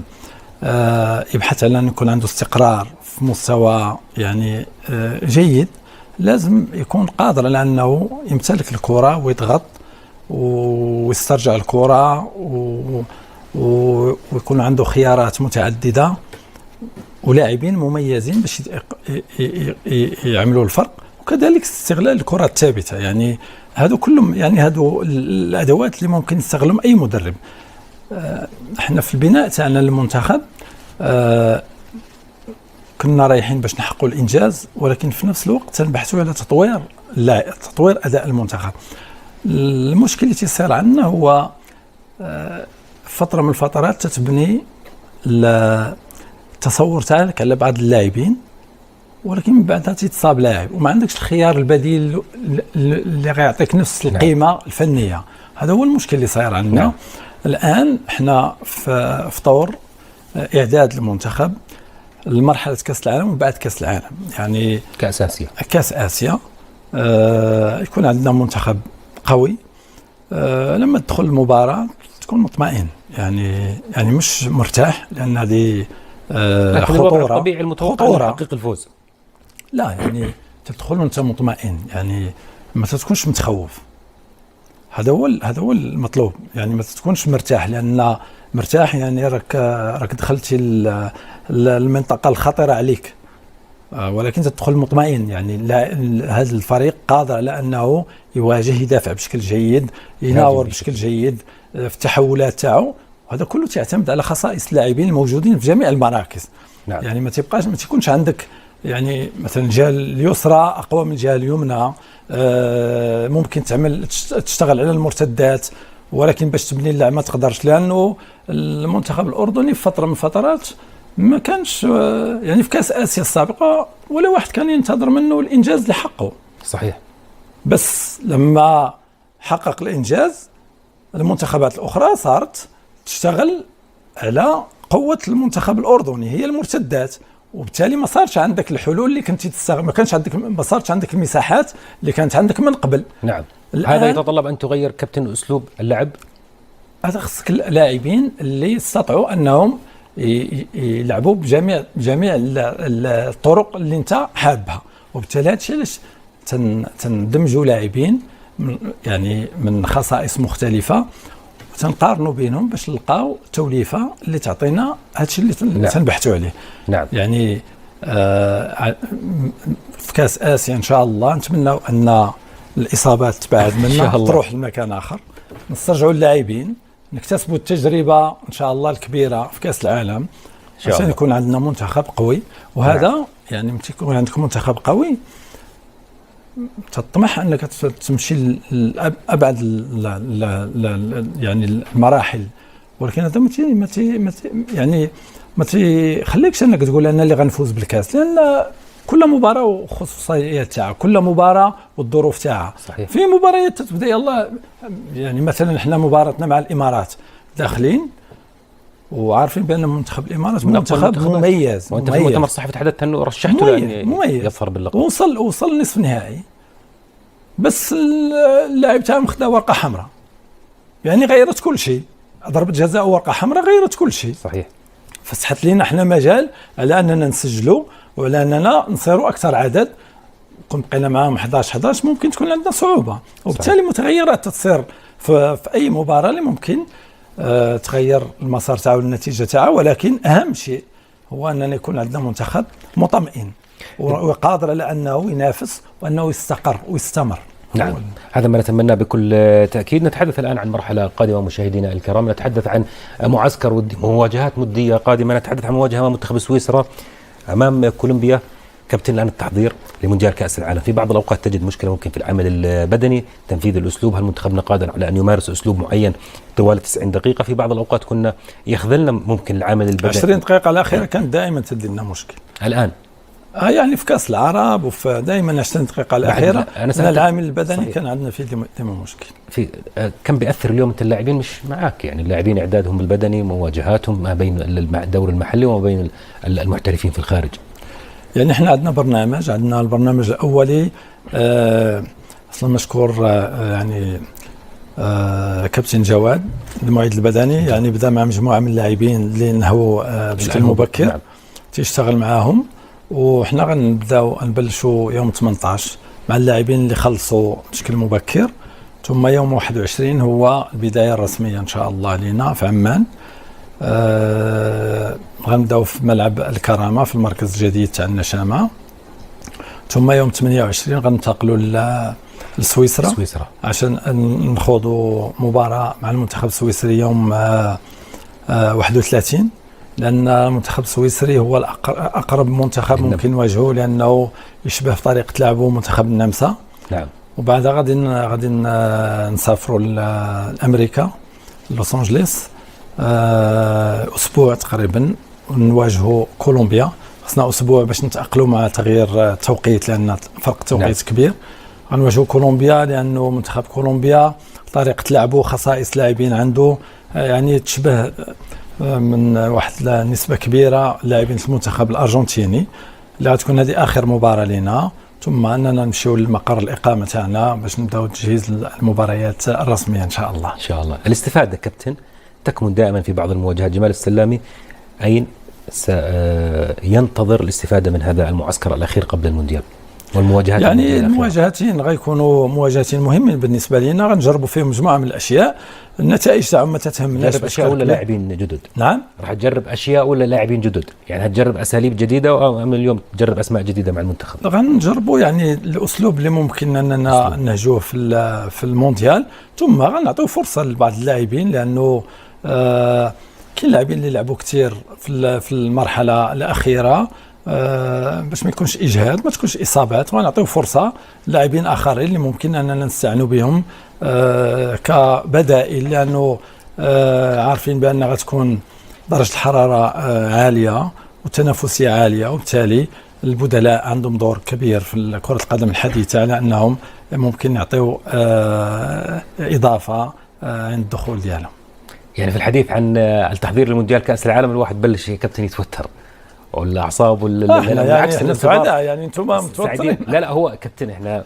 يبحث على أن يكون عنده استقرار في مستوى يعني جيد، لازم يكون قادر على أنه يمتلك الكرة ويضغط ويسترجع الكرة ويكون عنده خيارات متعددة ولاعبين مميزين باش يعملوا الفرق، وكذلك استغلال الكرة الثابتة. يعني هذو كلهم يعني هذو الأدوات اللي ممكن يستغلهم أي مدرب. احنا في البناء تاعنا للمنتخب كنا رايحين باش نحققوا الإنجاز، ولكن في نفس الوقت تنبحثوا على تطوير أداء المنتخب. المشكل اللي تيصير عندنا هو فترة من الفترات تتبني التصور تاعك على بعض اللاعبين، ولكن من بعدها تتصاب لاعب وما عندكش الخيار البديل اللي غيعطيك نفس القيمة الفنية. هذا هو المشكل اللي صاير عندنا. الآن احنا في طور إعداد المنتخب لمرحلة كأس العالم وبعد كأس العالم، يعني كأس آسيا. يكون عندنا منتخب قوي. لما تدخل المباراة تكون مطمئن، يعني مش مرتاح، لأن هذه خطورة. الطبيعي المتوقع تحقيق الفوز. لا يعني تدخل وانت مطمئن، يعني ما تكونش متخوف. هذا هو المطلوب. يعني ما تكونش مرتاح، لأن مرتاح يعني راك دخلتي المنطقة الخطرة عليك، ولكن تدخل مطمئن. يعني هذا الفريق قادر على أنه يواجه، يدافع بشكل جيد، يناور بشكل جيد في التحولات تاعو. وهذا كله تعتمد على خصائص اللاعبين الموجودين في جميع المراكز. نعم. يعني ما تكونش عندك يعني مثلا الجهه اليسرى اقوى من الجهه اليمنى. ممكن تشتغل على المرتدات، ولكن باش تبني اللعب ما تقدرش، لانه المنتخب الاردني في فتره من الفترات ما كانش يعني في كاس اسيا السابقه ولا واحد كان ينتظر منه الانجاز اللي حقه. صحيح. بس لما حقق الانجاز المنتخبات الاخرى صارت تشتغل على قوه المنتخب الاردني، هي المرتدات، وبالتالي ما صارش عندك الحلول اللي كنتي تستغل، ما صارش عندك المساحات اللي كانت عندك من قبل. نعم. هذا يتطلب ان تغير كابتن اسلوب اللعب. هذا خصك اللاعبين اللي يستطيعوا انهم يلعبوا بجميع الطرق اللي انت حابها، وبالتالي هادشي علاش تندمجوا لاعبين يعني من خصائص مختلفه وتنقارنوا بينهم باش نلقاو توليفه اللي تعطينا هادشي اللي تنبحثوا عليه. نعم. يعني في كاس اسيا ان شاء الله نتمنى ان الاصابات تبعد منا تروح لمكان اخر، نسترجعوا اللاعبين، نكتسبوا التجربه ان شاء الله الكبيره في كاس العالم عشان يكون عندنا منتخب قوي. وهذا نعم. يعني ملي يكون عندك منتخب قوي تطمح انك تمشي لابعد يعني المراحل، ولكن هذا ما تخليكش انك تقول انا اللي غنفوز بالكاس، لان كل مباراه وخصوصيات تاعها، كل مباراه والظروف تاعها. في مباريات تبدا يلا، يعني مثلا احنا مباراتنا مع الامارات داخلين وعارفين بان منتخب الامارات منتخب مميز، وانت في المؤتمر الصحفي تحدثت انه رشحته لان يظفر باللقب. وصل نصف نهائي، بس اللاعب تاعهم خدا ورقه حمراء، يعني غيرت كل شيء، ضربه جزاء وورقه حمراء غيرت كل شيء. صحيح. فسحت لنا احنا مجال على اننا نسجلوا وعلى اننا نصيروا اكثر عدد. كون بقينا معاهم 11 ممكن تكون عندنا صعوبه، وبالتالي متغيرات تصير في اي مباراه اللي ممكن تغير المسار تاعو والنتيجه تاعو، ولكن اهم شيء هو اننا يكون عندنا منتخب مطمئن وقادر على انه ينافس وانه يستقر ويستمر. نعم، هذا ما نتمناه بكل تأكيد. نتحدث الآن عن مرحلة قادمة مشاهدينا الكرام، نتحدث عن معسكر ودي، مواجهات مدية قادمة، نتحدث عن مواجهة أمام منتخب سويسرا، أمام كولومبيا. كابتن، الآن التحضير لمونديال كأس العالم، في بعض الأوقات تجد مشكلة ممكن في العمل البدني، تنفيذ الأسلوب، هل منتخبنا قادر على أن يمارس أسلوب معين طوال 90 دقيقة؟ في بعض الأوقات كنا يخذلنا ممكن العمل البدني. 20 دقيقة الأخيرة كانت دائما تدي لنا مشكل. الآن يعني في كأس العرب وفي دائما 20 دقيقة الأخيرة العامل البدني صحيح. كان عندنا فيه دائما مشكل. في كم بيأثر اليوم انت اللاعبين مش معاك، يعني اللاعبين إعدادهم البدني، مواجهاتهم ما بين الدور المحلي وما بين المحترفين في الخارج؟ يعني احنا عندنا برنامج، عندنا البرنامج الأولي أصلا مشكور يعني كابتن جواد المعيد البدني، يعني بدأ مع مجموعة من اللاعبين اللي نهوا بشكل مبكر نعم. تيشتغل معاهم، وحنا نبلشوا يوم 18 مع اللاعبين اللي خلصوا بشكل مبكر، ثم يوم 21 هو البداية الرسمية إن شاء الله لنا في عمان. غنبداو في ملعب الكرامة في المركز الجديد تاع النشامة، ثم يوم 28 غننتقلوا لسويسرا عشان نخوضوا مباراة مع المنتخب السويسري يوم 31، لأن المنتخب السويسري هو أقرب منتخب ممكن نواجهه، لأنه يشبه في طريقة لعبه منتخب النمسا. نعم. وبعدها غادي نسافروا لأمريكا لوس أنجليس أسبوع تقريبا، ونواجهوا كولومبيا. خصنا أسبوع باش نتأقلوا مع تغيير التوقيت لأن فرق توقيت نعم. كبير. غنواجهوا كولومبيا لأنه منتخب كولومبيا طريقة لعبه خصائص لاعبين عنده يعني تشبه من واحد نسبة كبيرة لاعبين المنتخب الأرجنتيني، اللي غتكون هذه آخر مباراة لنا، ثم أننا نمشيو لمقر الإقامة تاعنا باش نبداو تجهيز المباريات الرسمية إن شاء الله. إن شاء الله. الاستفادة كابتن تكمن دائما في بعض المواجهات. جمال السلامي أين سينتظر الاستفادة من هذا المعسكر الأخير قبل المونديال والمواجهات؟ يعني المواجهتين غيكونوا مواجهتين مهمين بالنسبة لنا، غنجربوا فيهم مجموعة من الأشياء، النتائج تاعهم ما تتهمناش. تجرب أشياء ولا لاعبين جدد؟ نعم، راح تجرب أشياء ولا لاعبين جدد؟ يعني هتجرب أساليب جديدة ومن اليوم تجرب أسماء جديدة مع المنتخب؟ غنجربوا يعني الأسلوب اللي ممكن أننا نهجوه في المونديال، ثم غنعطيو فرصة لبعض اللاعبين، لأنه كاين لاعبين اللي لعبوا كثير في المرحلة الأخيرة باش ما يكونش إجهاد، ما تكونش إصابات، ونعطيو فرصة لاعبين آخرين اللي ممكن أننا نستعنوا بهم كبدائل، لأنه عارفين بأن غتكون درجة الحرارة عالية وتنافسيه عاليه، وبالتالي البدلاء عندهم دور كبير في كره القدم الحديثه، على انهم ممكن يعطيوا اضافه عند الدخول ديالهم. يعني في الحديث عن التحضير للمونديال كأس العالم الواحد بلش كابتن يتوتر والاعصاب بالعكس احنا سعداء، يعني انتم متوترين. لا هو كابتن احنا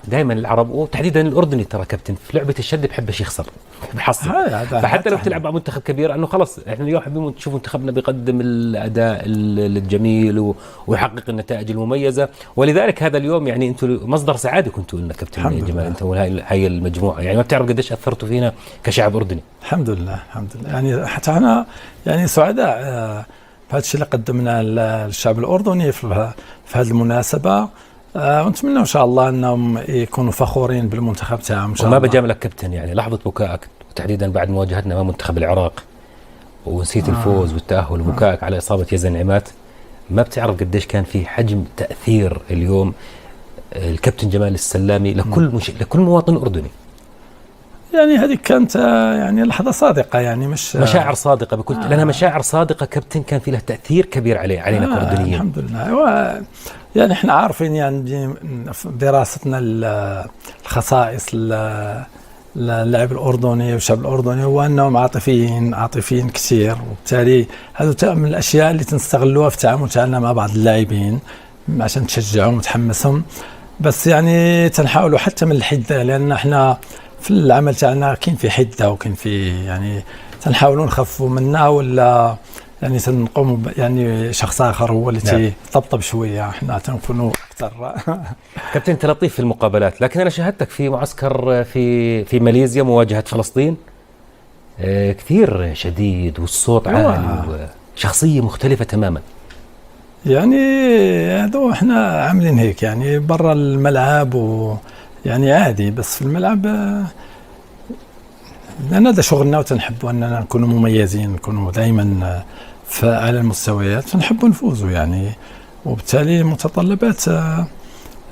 دائما العرب وتحديدا الاردني ترى كابتن في لعبه الشد بحبش يخسر بحصل، فحتى لو بتلعب مع منتخب كبير انه خلص احنا اليوم حابين نشوف منتخبنا بيقدم الاداء الجميل ويحقق النتائج المميزه، ولذلك هذا اليوم يعني انتم مصدر سعاده كنتوا لنا كابتن جمال، انت وهي المجموعه، يعني ما بتعرف قديش اثرتوا فينا كشعب اردني. الحمد لله يعني حتى احنا يعني سعداء بهذا الشيء اللي قدمناه للشعب الاردني في هذه المناسبه، ونتمنى ان شاء الله انهم يكونوا فخورين بالمنتخب تاعهم ان شاء الله. وما بجاملك كابتن، يعني لحظه بكائك وتحديدا بعد مواجهتنا مع منتخب العراق ونسيت الفوز والتاهل وبكائك على اصابه يزن عماد، ما بتعرف قديش كان في حجم تاثير اليوم الكابتن جمال السلامي لكل مواطن اردني. يعني هذه كانت يعني لحظه صادقه، يعني مش مشاعر صادقه بكل لانها مشاعر صادقه كابتن، كان في له تاثير كبير علينا كاردنيين. الحمد لله. يعني احنا عارفين يعني في دراستنا الخصائص اللاعب الاردني والشعب الاردني هو انهم عاطفيين كثير، وبالتالي هذا من الاشياء اللي تنستغلوها في التعامل تاعنا مع بعض اللاعبين عشان تشجعهم وتحمسهم. بس يعني تنحاولوا حتى من الحده، لان احنا في العمل تاعنا كاين في حده وكاين في يعني تنحاولوا نخفوا منها، ولا يعني تنقوم يعني شخص اخر هو اللي تطبطب شويه، احنا تنكونوا اكثر. كابتن انت لطيف في المقابلات، لكن انا شاهدتك في معسكر في ماليزيا مواجهه فلسطين كثير شديد والصوت عالي وشخصيه مختلفه تماما. يعني هذا احنا عاملين هيك يعني برا الملعب يعني عادي، بس في الملعب لأن هذا شغلنا وتنحبوا أننا نكون مميزين، نكونوا دائما على المستويات، فنحبوا نفوزوا يعني، وبالتالي المتطلبات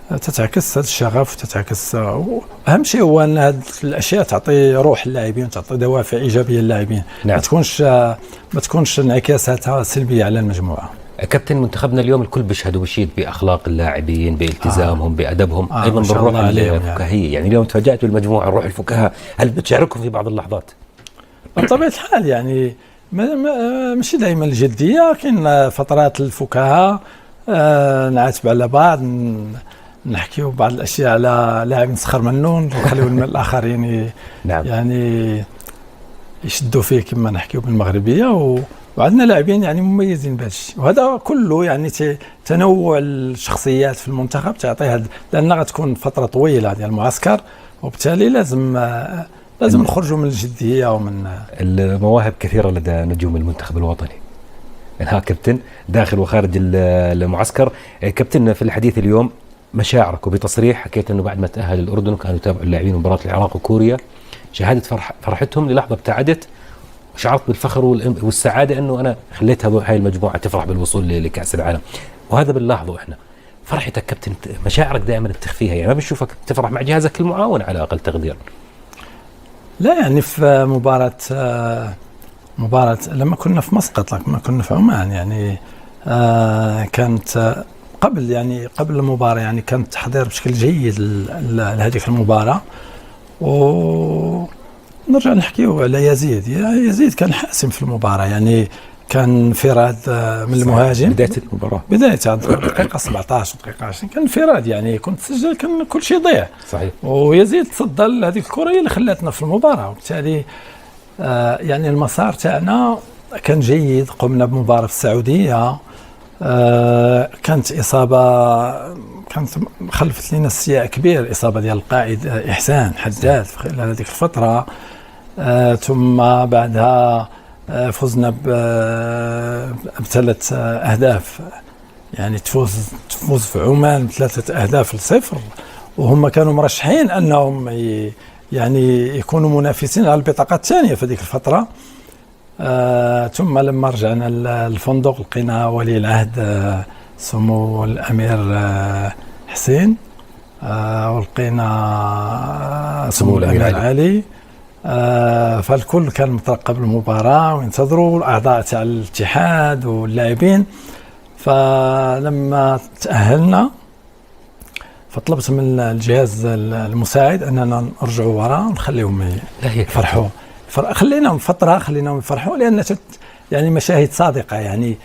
تتعكس هذا الشغف وتتعكس. أهم شيء هو أن هذه الأشياء تعطي روح للاعبين وتعطي دوافع إيجابية للاعبين، نعم. ما تكونش انعكاساتها سلبية على المجموعة. كابتن منتخبنا اليوم الكل بيشهد وبيشيد باخلاق اللاعبين، بالتزامهم، بادبهم، ايضا بالروح الفكاهيه، يعني اليوم تفاجات بالمجموعه الروح الفكاهه، هل بتشاركهم في بعض اللحظات؟ بطبيعه الحال يعني مش دائما الجديه، كاين فترات الفكاهه نعاتب على بعض، نحكيو بعض الاشياء على لاعب نسخر منه ونخليو الاخرين نعم. يعني يشدوا فيه كما نحكيو بالمغربيه، وعندنا لاعبين يعني مميزين بهذا الشيء، وهذا كله يعني تنوع الشخصيات في المنتخب تعطي هذا، لان غتكون فتره طويله ديال المعسكر، وبالتالي لازم نخرجوا من الجديه ومن المواهب كثيره لدى نجوم المنتخب الوطني. ها كابتن داخل وخارج المعسكر، كابتن في الحديث اليوم مشاعرك، وبتصريح حكيت انه بعد ما تاهل الاردن كانوا يتابعوا اللاعبين مباراه العراق وكوريا، شهادة فرحتهم للحظة ابتعدت، وشعرت بالفخر والسعادة أنه أنا خليت هاي المجموعة تفرح بالوصول لكأس العالم، وهذا بنلاحظه إحنا. فرحتك كابتن مشاعرك دائما بتخفيها، يعني ما بنشوفك تفرح مع جهازك المعاون على أقل تقدير. لا يعني في مباراة لما كنا في مسقط، لما كنا في عمان، يعني كانت قبل المباراة يعني كان التحضير بشكل جيد لهذه المباراة. ونرجع نحكيو على يزيد كان حاسم في المباراة، يعني كان انفراد من المهاجم بداية المباراة، دقيقة 17 دقيقة 20 كان انفراد، يعني كنت تسجل كان كل شيء ضيع. صحيح. ويزيد تصدى لهذه الكرة اللي خلاتنا في المباراة، وبالتالي يعني المسار تاعنا كان جيد. قمنا بمباراة في السعودية، كانت إصابة كانت خلفت لنا استياء كبير، إصابة ديال القائد إحسان حداد في خلال هذيك الفترة. ثم بعدها فزنا ب3 أهداف، يعني تفوز في عمان ب3 أهداف ل0، وهم كانوا مرشحين أنهم يعني يكونوا منافسين على البطاقة الثانية في هذيك الفترة. ثم لما رجعنا للفندق لقينا ولي العهد سمو الأمير حسين، ولقينا سمو الأمير علي، فالكل كان مترقب المباراة وينتظروا الأعضاء تاع الاتحاد واللاعبين. فلما تأهلنا فطلبت من الجهاز المساعد أننا نرجعوا وراء ونخليهم يفرحوا. خليناهم فترة، خليناهم يفرحوا، لأن يعني مشاهد صادقة، يعني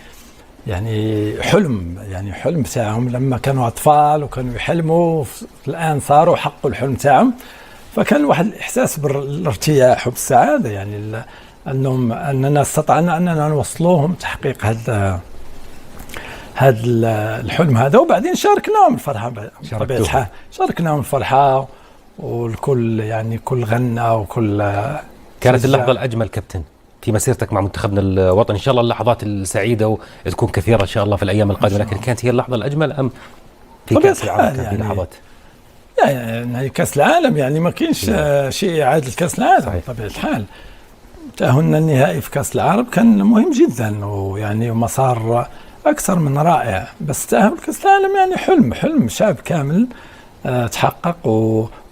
حلم تاعهم لما كانوا أطفال وكانوا يحلموا، الآن صاروا حقوا الحلم تاعهم. فكان واحد الإحساس بالارتياح وبالسعادة، يعني أننا استطعنا أننا نوصلوهم تحقيق هذا الحلم هذا. وبعدين شاركناهم الفرحة بطبيعة الحال، شاركناهم الفرحة، والكل يعني كل غنى وكل. كانت اللحظة الأجمل كابتن في مسيرتك مع منتخبنا الوطني؟ إن شاء الله اللحظات السعيدة وتكون كثيرة إن شاء الله في الأيام القادمة، لكن كانت هي اللحظة الأجمل أم في كأس العالم كان في لحظات؟ يعني كأس العالم يعني ما كاينش شيء يعادل كأس العالم بطبيعة الحال. تأهلنا النهائي في كأس العرب كان مهم جدا، ويعني مسار أكثر من رائع. بس تأهل كأس العالم يعني حلم شعب كامل تحقق،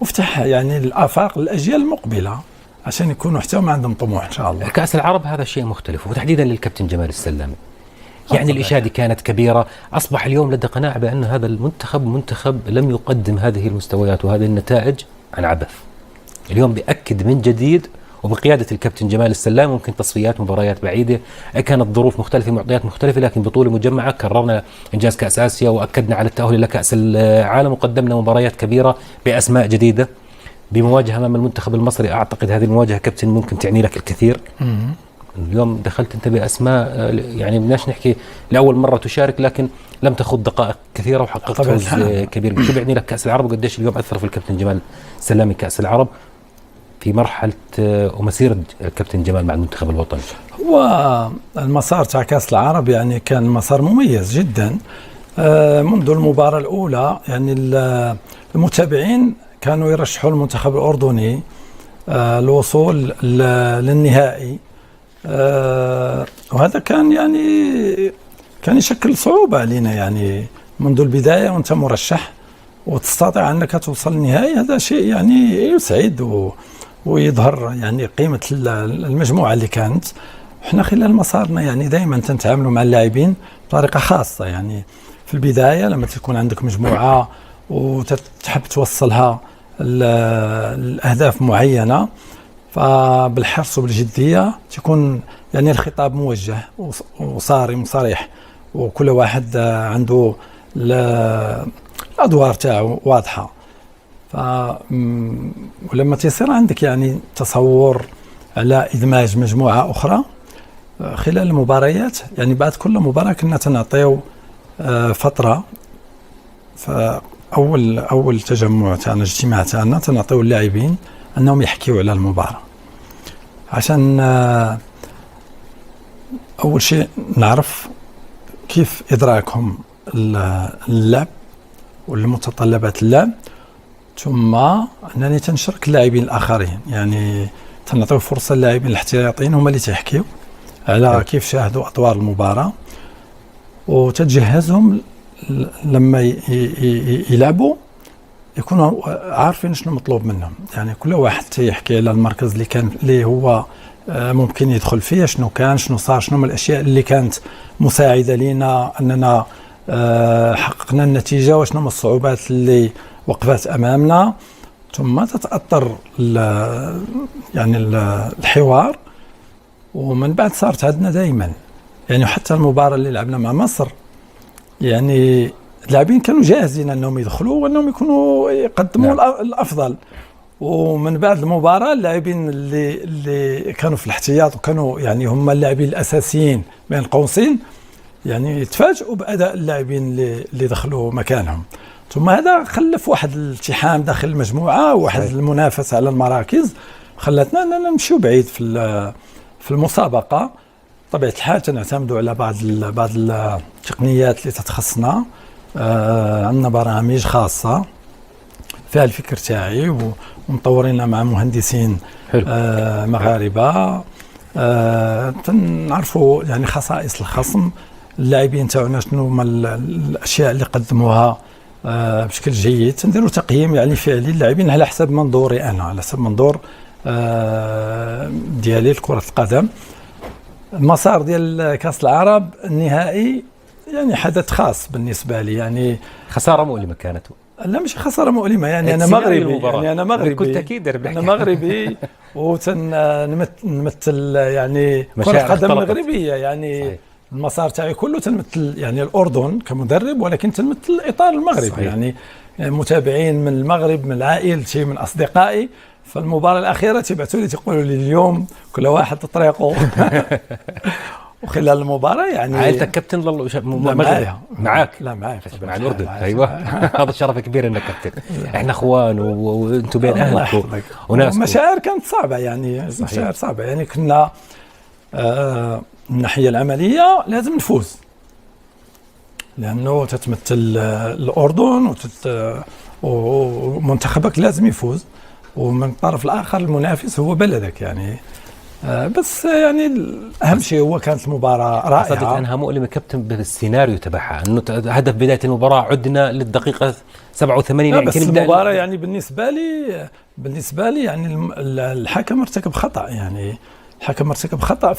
وفتح يعني الآفاق للأجيال المقبلة عشان يكونوا حتى هم عندهم طموح إن شاء الله. كأس العرب هذا شيء مختلف، وتحديدا للكابتن جمال السلامي. يعني الإشادة كانت كبيرة، أصبح اليوم لدى قناعة بأن هذا منتخب لم يقدم هذه المستويات وهذه النتائج عن عبث. اليوم بيأكد من جديد وبقيادة الكابتن جمال السلامي، ممكن تصفيات مباريات بعيدة، كانت ظروف مختلفة، معطيات مختلفة، لكن بطولة مجمعة كررنا إنجاز كأس آسيا وأكدنا على التأهل إلى كأس العالم، وقدمنا مباريات كبيرة بأسماء جديدة بمواجهة أمام المنتخب المصري. أعتقد هذه المواجهة كابتن ممكن تعني لك الكثير. اليوم دخلت أنت بأسماء يعني بدناش نحكي لأول مرة تشارك، لكن لم تخوض دقائق كثيرة وحققت فوز كبير. شو بيعني لك كأس العرب وقديش اليوم أثر في الكابتن جمال السلامي كأس العرب في مرحلة ومسيرة الكابتن جمال مع المنتخب الوطني؟ هو المسار تاع كأس العرب يعني كان مسار مميز جدا. منذ المباراة الأولى يعني المتابعين كانوا يرشحوا المنتخب الأردني الوصول للنهائي، وهذا كان يشكل صعوبة علينا. يعني منذ البداية وانت مرشح وتستطيع أنك توصل للنهائي، هذا شيء يعني يسعد ويظهر يعني قيمة المجموعة اللي كانت. احنا خلال مسارنا يعني دائما نتعاملوا مع اللاعبين بطريقة خاصة. يعني في البداية لما تكون عندك مجموعة وتحب توصلها الأهداف معينة، فبالحرص وبالجدية تكون يعني الخطاب موجه وصارم وصريح، وكل واحد عنده الأدوار تاعه واضحة. ولما تصير عندك يعني تصور على إدماج مجموعة أخرى خلال المباريات، يعني بعد كل مباراة كنا تنعطيو فترة. فأول تجمع تاعنا، اجتماع تاعنا، تنعطيو اللاعبين أنهم يحكيوا على المباراة، عشان أول شيء نعرف كيف إدراكهم اللعب والمتطلبات اللعب، ثم أنني تنشرك اللاعبين الآخرين. يعني تنعطيو فرصة للاعبين الاحتياطيين هما اللي تحكيو على كيف شاهدوا أطوار المباراة، وتجهزهم لما يلعبوا يكونوا عارفين شنو مطلوب منهم. يعني كل واحد يحكي على المركز اللي هو ممكن يدخل فيه، شنو صار، شنو من الأشياء اللي كانت مساعدة لنا أننا حققنا النتيجة، وشنو من الصعوبات اللي وقفت أمامنا. ثم تتأثر يعني الحوار، ومن بعد صارت عندنا دائما يعني حتى المباراة اللي لعبنا مع مصر، يعني اللاعبين كانوا جاهزين أنهم يدخلوا وأنهم يكونوا يقدموا الأفضل. ومن بعد المباراة اللاعبين اللي كانوا في الاحتياط وكانوا يعني هم اللاعبين الأساسيين بين قوسين، يعني يتفاجئوا بأداء اللاعبين اللي دخلوا مكانهم. ثم هذا خلف واحد الالتحام داخل المجموعة، وواحد المنافسة على المراكز، خلتنا أننا نمشيو بعيد في المسابقة. طبيعة الحال نعتمدوا على بعض التقنيات اللي تتخصنا. عندنا برامج خاصة فيها الفكر تاعي، ومطورينها مع مهندسين مغاربة. نعرفوا يعني خصائص الخصم، اللاعبين تاعنا شنو هما الأشياء اللي قدموها بشكل جيد. نديروا تقييم يعني فعلي اللاعبين على حسب منظوري أنا، على حسب منظور ديالي لكرة القدم. المسار ديال كأس العرب النهائي يعني حدث خاص بالنسبه لي، يعني خساره مؤلمه كانت. لا مش خساره مؤلمه، يعني انا مغربي كنت اكيد انا مغربي نمثل يعني كرة قدم مغربيه، يعني صحيح. المسار تاعي كله تنمثل يعني الاردن كمدرب، ولكن تنمثل الاطار المغربي صحيح. يعني متابعين من المغرب، من عائلتي، من اصدقائي. فالمباراه الاخيره تبعثوا لي تقولوا لي اليوم كل واحد طريقه وخلال المباراه يعني عائلتك كابتن معاك؟ لا معاك مع الاردن. ايوه هذا شرف كبير انك كابتن. احنا اخوان وانتم بين اهلكم وناس. مشاعر كانت صعبه، يعني مشاعر صعبه، يعني كنا من الناحيه العمليه لازم نفوز، لانه تتمثل الاردن ومنتخبك لازم يفوز، ومن الطرف الاخر المنافس هو بلدك يعني. بس يعني اهم شيء هو كانت المباراه رائعه. صدق انها مؤلمه كابتن بالسيناريو تبعها، انه هدف بدايه المباراه عدنا للدقيقه 87 بس المباراه يعني بالنسبه لي يعني الحكم ارتكب خطا، يعني الحكم ارتكب خطا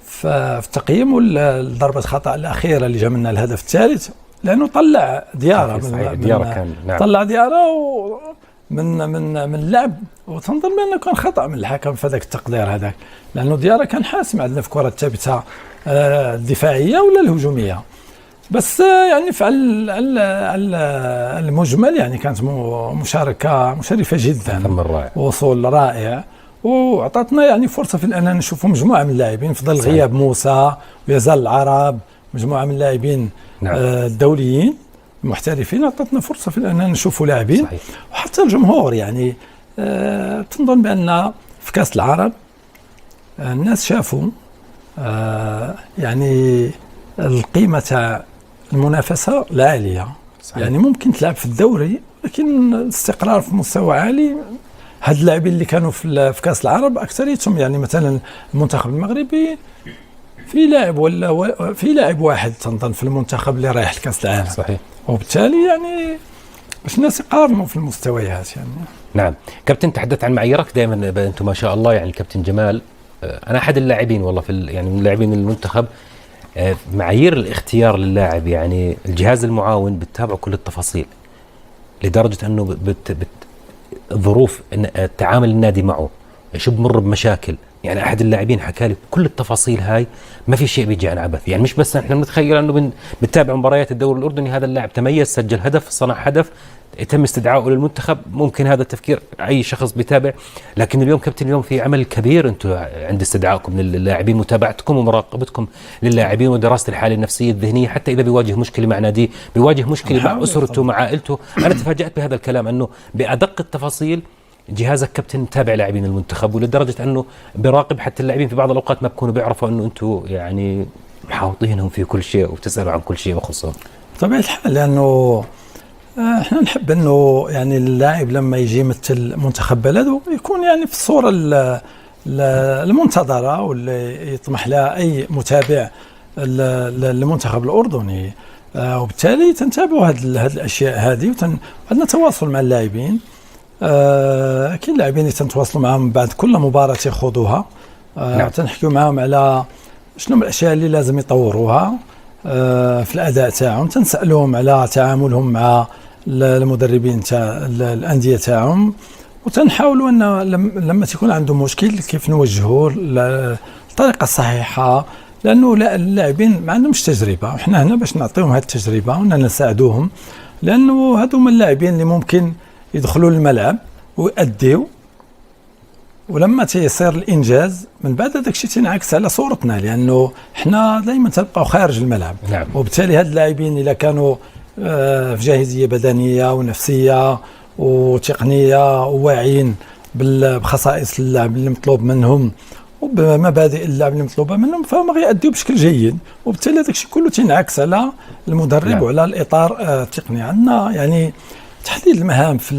في تقييمه لضربه خطا الاخيره اللي جا منها الهدف الثالث، لانه طلع ديارة طلع ديارة من اللعب، وتنظن بأنه كان خطأ من الحكم في ذاك التقدير هذاك، لأنه ديارة كان حاسم عندنا في كرة الثابتة الدفاعية ولا الهجومية. بس يعني في المجمل يعني كانت مشاركة مشرفة جدا، وصول رائع، وأعطتنا يعني فرصة في أننا نشوف مجموعة من اللاعبين في ظل غياب موسى ويزال العرب، مجموعة من اللاعبين الدوليين المحترفين. أعطتنا فرصة في أننا نشوفوا لاعبين، وحتى الجمهور يعني تنظن بأن في كأس العرب الناس شافوا يعني القيمة تاع المنافسة العالية. يعني ممكن تلعب في الدوري لكن الاستقرار في مستوى عالي. هاد اللاعبين اللي كانوا في كأس العرب أكثريتهم يعني مثلا المنتخب المغربي في لاعب واحد تنظن في المنتخب اللي رايح لكأس العالم صحيح. وبالتالي يعني باش الناس يقارنوا في المستويات يعني. نعم كابتن، تحدث عن معاييرك دائما انتم ما شاء الله، يعني الكابتن جمال انا احد اللاعبين والله يعني من لاعبين المنتخب، معايير الاختيار للاعب يعني الجهاز المعاون بتتابع كل التفاصيل لدرجه انه ظروف التعامل النادي معه شو بمر بمشاكل. يعني احد اللاعبين حكى لي كل التفاصيل هاي، ما في شيء بيجي عن عبث. يعني مش بس احنا بنتخيل انه بنتابع مباريات الدوري الاردني هذا اللاعب تميز، سجل هدف، صنع هدف، يتم استدعائه للمنتخب، ممكن هذا التفكير اي شخص بيتابع. لكن اليوم كابتن اليوم في عمل كبير انتم عند استدعائكم للاعبين، متابعتكم ومراقبتكم للاعبين ودراسه الحاله النفسيه الذهنيه، حتى اذا بيواجه مشكله مع ناديه، بيواجه مشكله مع اسرته مع عائلته. انا تفاجات بهذا الكلام انه بادق التفاصيل جهازك كابتن متابع لاعبين المنتخب، ولدرجه انه بيراقب حتى اللاعبين في بعض الاوقات ما بكونوا بيعرفوا انه انتم يعني محاوطينهم في كل شيء وبتسالوا عن كل شيء بخصهم. بطبيعه الحال، لانه احنا نحب انه يعني اللاعب لما يجي يمثل منتخب بلده يكون يعني في الصوره المنتظره واللي يطمح لها اي متابع للمنتخب الاردني. وبالتالي تنتابعوا هذه الاشياء هذه، وعندنا تواصل مع اللاعبين. اكيد اللاعبين اللي تنتواصلوا معهم بعد كل مباراه يخوضوها، تنحكيوا معهم على شنو من الاشياء اللي لازم يطوروها في الاداء تاعهم، تنسالوهم على تعاملهم مع المدربين تاع الانديه تاعهم، وتنحاولوا ان لما تكون عندهم مشكل كيف نوجهوه الطريقه الصحيحه، لانه اللاعبين ما عندهمش تجربه، وحنا هنا باش نعطيهم هذه التجربه ونساعدوهم، لانه هذوم اللاعبين اللي ممكن يدخلوا الملعب ويأديوا، ولما تيصير الانجاز من بعد هذاك الشيء تنعكس على صورتنا، لانه احنا دائما تنبقاو خارج الملعب. نعم. وبالتالي هاد اللاعبين اذا كانوا في جاهزيه بدنيه ونفسيه وتقنيه وواعيين بخصائص اللعب اللي مطلوب منهم وبمبادئ اللعب اللي مطلوبه منهم، فهم غيأديوا بشكل جيد، وبالتالي هذاك الشيء كله تنعكس على المدرب. نعم. وعلى الاطار التقني. عندنا يعني تحديد المهام في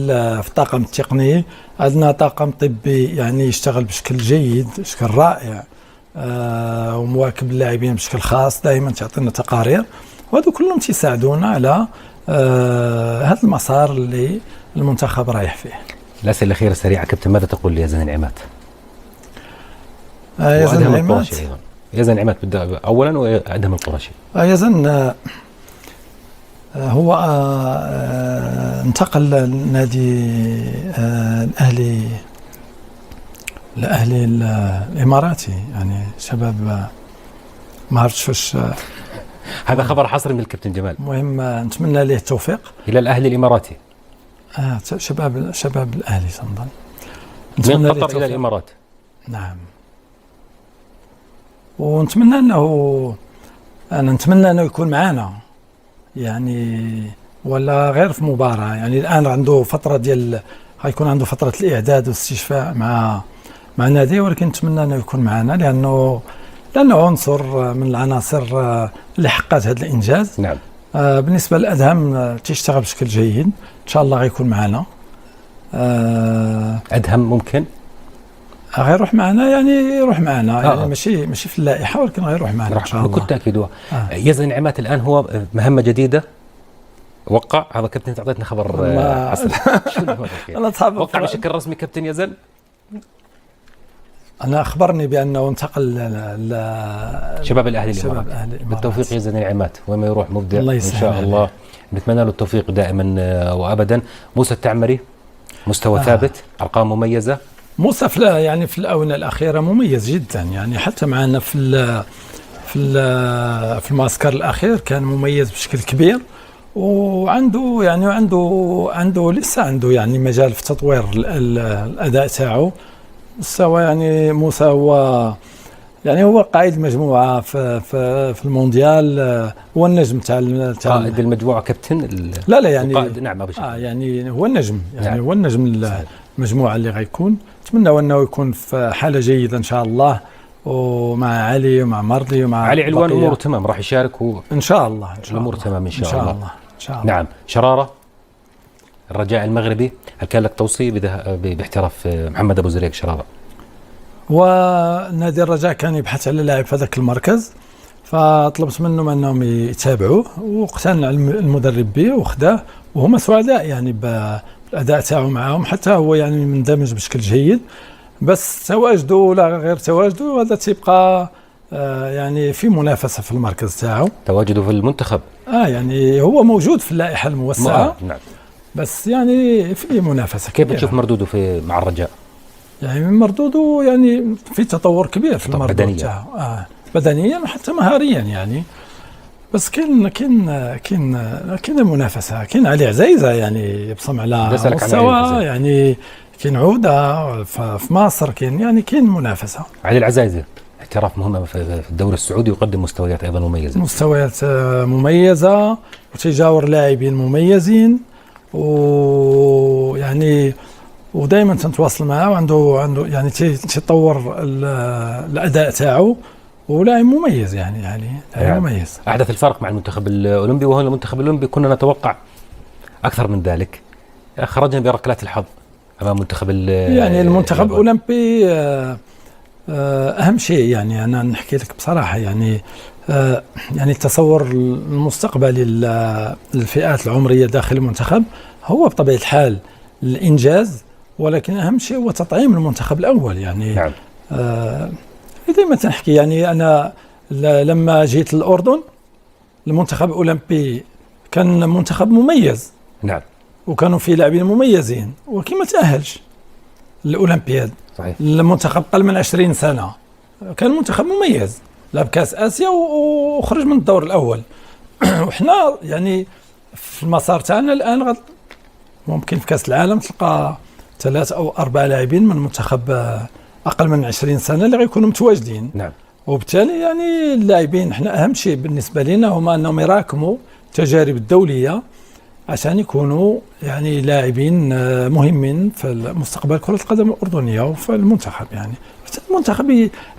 الطاقم التقني، عندنا طاقم طبي يعني يشتغل بشكل جيد، بشكل رائع، ومواكب اللاعبين بشكل خاص، دائما تعطينا تقارير، وهذو كلهم تيساعدونا على هذا المسار اللي المنتخب رايح فيه. الأسئلة الأخيرة سريعة كابتن، ماذا تقول ليزن العماد؟ يزن العماد يزن عماد بدأ اولا وادهم القرشي. يزن هو انتقل لنادي الأهلي الإماراتي، يعني شباب ما عرفتش واش. هذا خبر حصري من الكابتن جمال. المهم نتمنى له التوفيق إلى الأهلي الإماراتي. شباب الأهلي سنظن. من قطر إلى الإمارات. نعم. ونتمنى أنه يكون معنا، يعني ولا غير في مباراة. يعني الآن عنده فترة غيكون عنده فترة الإعداد والاستشفاء مع النادي، ولكن نتمنى أنه يكون معنا لأنه عنصر من العناصر اللي حققت هذا الإنجاز. نعم. بالنسبة لأدهم تشتغل بشكل جيد، إن شاء الله غيكون معنا. أدهم ممكن غيروح معنا، يعني يروح معنا يعني ماشي في اللائحة، ولكن غيروح معنا إن شاء الله بكل تأكيد. يزن عماد الآن هو مهمة جديدة وقع. هذا كابتن تعطيتنا خبر وقع بشكل رسمي كابتن يزن. أنا أخبرني بأنه انتقل شباب الأهلي الإماراتي. بالتوفيق يزن العماد وما يروح مبدع إن شاء الله. نتمنى له التوفيق دائما وأبدا. موسى التعمري مستوى ثابت، أرقام مميزة. موسى في الآونة الأخيرة مميز جدا، يعني حتى معنا في المعسكر الأخير كان مميز بشكل كبير، وعنده يعني عنده لسه عنده يعني مجال في تطوير الأداء تاعو. سواء يعني موسى هو قائد المجموعة في المونديال، هو النجم تاع قائد المجموعة كابتن. لا يعني قائد. نعم يعني هو النجم، يعني نعم. هو النجم المجموعة اللي غيكون. نتمنى أنه يكون في حالة جيدة إن شاء الله، ومع علي ومع مرضي ومع علي علوان أموره تمام، راح يشارك إن شاء الله. الأمور تمام إن شاء الله. نعم. شرارة الرجاء المغربي، هل كان لك توصية باحتراف محمد أبو زريق شرارة؟ ونادي الرجاء كان يبحث على لاعب في ذاك المركز، فطلبت منهم أنهم يتابعوه، واقتنع المدرب به وخداه، وهم سعداء يعني بالأداء تاعه معهم، حتى هو يعني مندمج بشكل جيد. بس تواجده ولا غير تواجده هذا تبقى يعني في منافسة في المركز تاعه. تواجده في المنتخب يعني هو موجود في اللائحة الموسعة. نعم. بس يعني في منافسة كيف بتشوف مردوده مع الرجاء؟ يعني مردوده يعني في تطور كبير في المردود تاعه بدنيا وحتى مهاريا يعني. بس كاين منافسة، كاين علي عزيزة يعني يبصم على مستوى، يعني كاين عودة في مصر، كاين منافسة. علي العزيزة احتراف مهم في الدوري السعودي، ويقدم مستويات أيضا مميزة وتجاور لاعبين مميزين، ويعني ودائما تنتواصل معه، وعنده يعني تطور الأداء تاعو، ولاعب مميز يعني مميز. أحدث الفرق مع المنتخب الأولمبي، وهو المنتخب الأولمبي كنا نتوقع أكثر من ذلك. خرجنا بركلات الحظ أمام منتخب يعني المنتخب الأولمبي أهم شيء. يعني أنا نحكي لك بصراحة، يعني التصور المستقبلي للفئات العمرية داخل المنتخب هو بطبيعة الحال الإنجاز، ولكن أهم شيء هو تطعيم المنتخب الأول. يعني نعم. دائما تنحكي، يعني أنا لما جيت الأردن المنتخب الأولمبي كان منتخب مميز. نعم. وكانوا فيه لاعبين مميزين، ولكن ما تأهلش الأولمبياد. صحيح. المنتخب قل من 20 سنة كان منتخب مميز، لعب كأس آسيا وخرج من الدور الأول. وإحنا يعني في المسار تاعنا الآن ممكن في كأس العالم تلقى 3 أو 4 لاعبين من منتخب أقل من 20 سنة اللي غيكونوا متواجدين. نعم. وبالتالي يعني اللاعبين احنا أهم شيء بالنسبة لنا هما أنهم يراكموا التجارب الدولية عشان يكونوا يعني لاعبين مهمين في مستقبل كرة القدم الأردنية وفي المنتخب. يعني